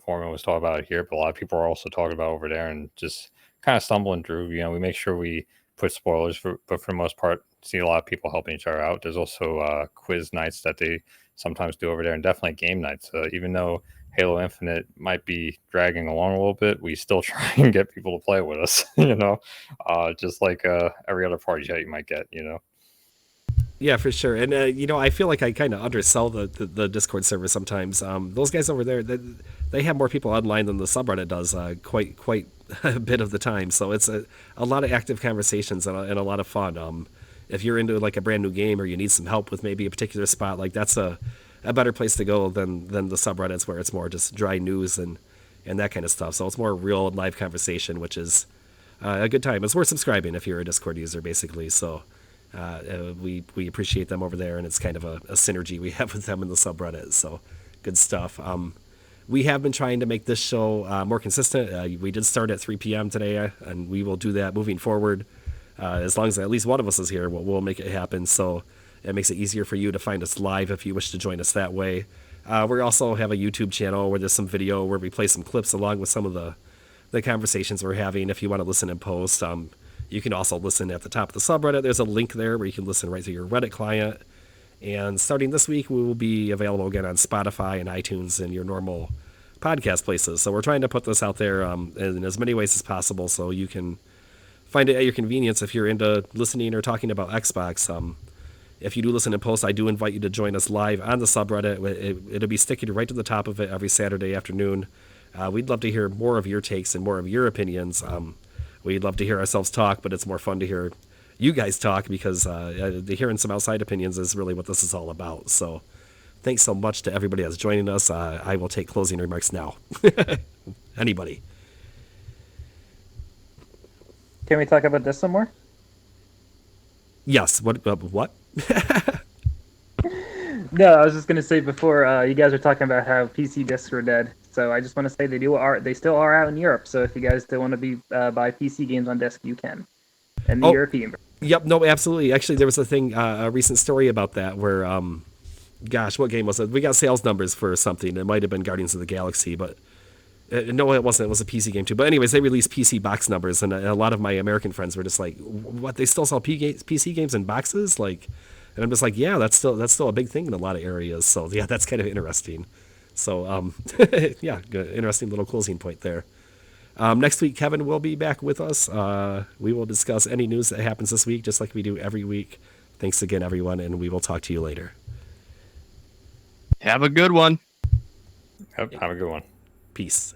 Foreman was talking about it here, but a lot of people are also talking about over there, and just kind of stumbling through. We make sure we put spoilers, but for the most part, see a lot of people helping each other out. There's also quiz nights that they sometimes do over there, and definitely game nights. Even though Halo Infinite might be dragging along a little bit, we still try and get people to play with us. Just like every other party chat you might get. Yeah, for sure. And I feel like I kind of undersell the Discord server sometimes. Those guys over there, they have more people online than the subreddit does, quite a bit of the time. So it's a lot of active conversations and a lot of fun. If you're into like a brand new game or you need some help with maybe a particular spot, like that's a better place to go than the subreddits where it's more just dry news and that kind of stuff. So it's more real live conversation, which is a good time. It's worth subscribing if you're a Discord user, basically. So. We appreciate them over there, and it's kind of a synergy we have with them in the subreddit. So good stuff. We have been trying to make this show more consistent. We did start at 3 p.m. today, and we will do that moving forward. As long as at least one of us is here, we'll make it happen. So it makes it easier for you to find us live if you wish to join us that way. We also have a YouTube channel where there's some video where we play some clips along with some of the conversations we're having if you want to listen in post. You can also listen at the top of the subreddit. There's a link there where you can listen right through your Reddit client. And starting this week, we will be available again on Spotify and iTunes and your normal podcast places. So we're trying to put this out there in as many ways as possible so you can find it at your convenience if you're into listening or talking about Xbox. If you do listen in post, I do invite you to join us live on the subreddit. It'll be sticking right to the top of it every Saturday afternoon. We'd love to hear more of your takes and more of your opinions. We'd love to hear ourselves talk, but it's more fun to hear you guys talk because hearing some outside opinions is really what this is all about. So thanks so much to everybody that's joining us. I will take closing remarks now. Anybody? Can we talk about this some more? Yes. What? No, I was just gonna say before you guys were talking about how PC discs were dead. So I just want to say they still are out in Europe. So if you guys still want to buy PC games on disc, you can. And the European. Yep. No. Absolutely. Actually, there was a recent story about that where, gosh, what game was it? We got sales numbers for something. It might have been Guardians of the Galaxy, but no, it wasn't. It was a PC game too. But anyways, they released PC box numbers, and a lot of my American friends were just like, "What? They still sell PC games in boxes?" Like, and I'm just like, "Yeah, that's still a big thing in a lot of areas." So yeah, that's kind of interesting. So, yeah, good, interesting little closing point there. Next week, Kevin will be back with us. We will discuss any news that happens this week, just like we do every week. Thanks again, everyone, and we will talk to you later. Have a good one. Have a good one. Peace.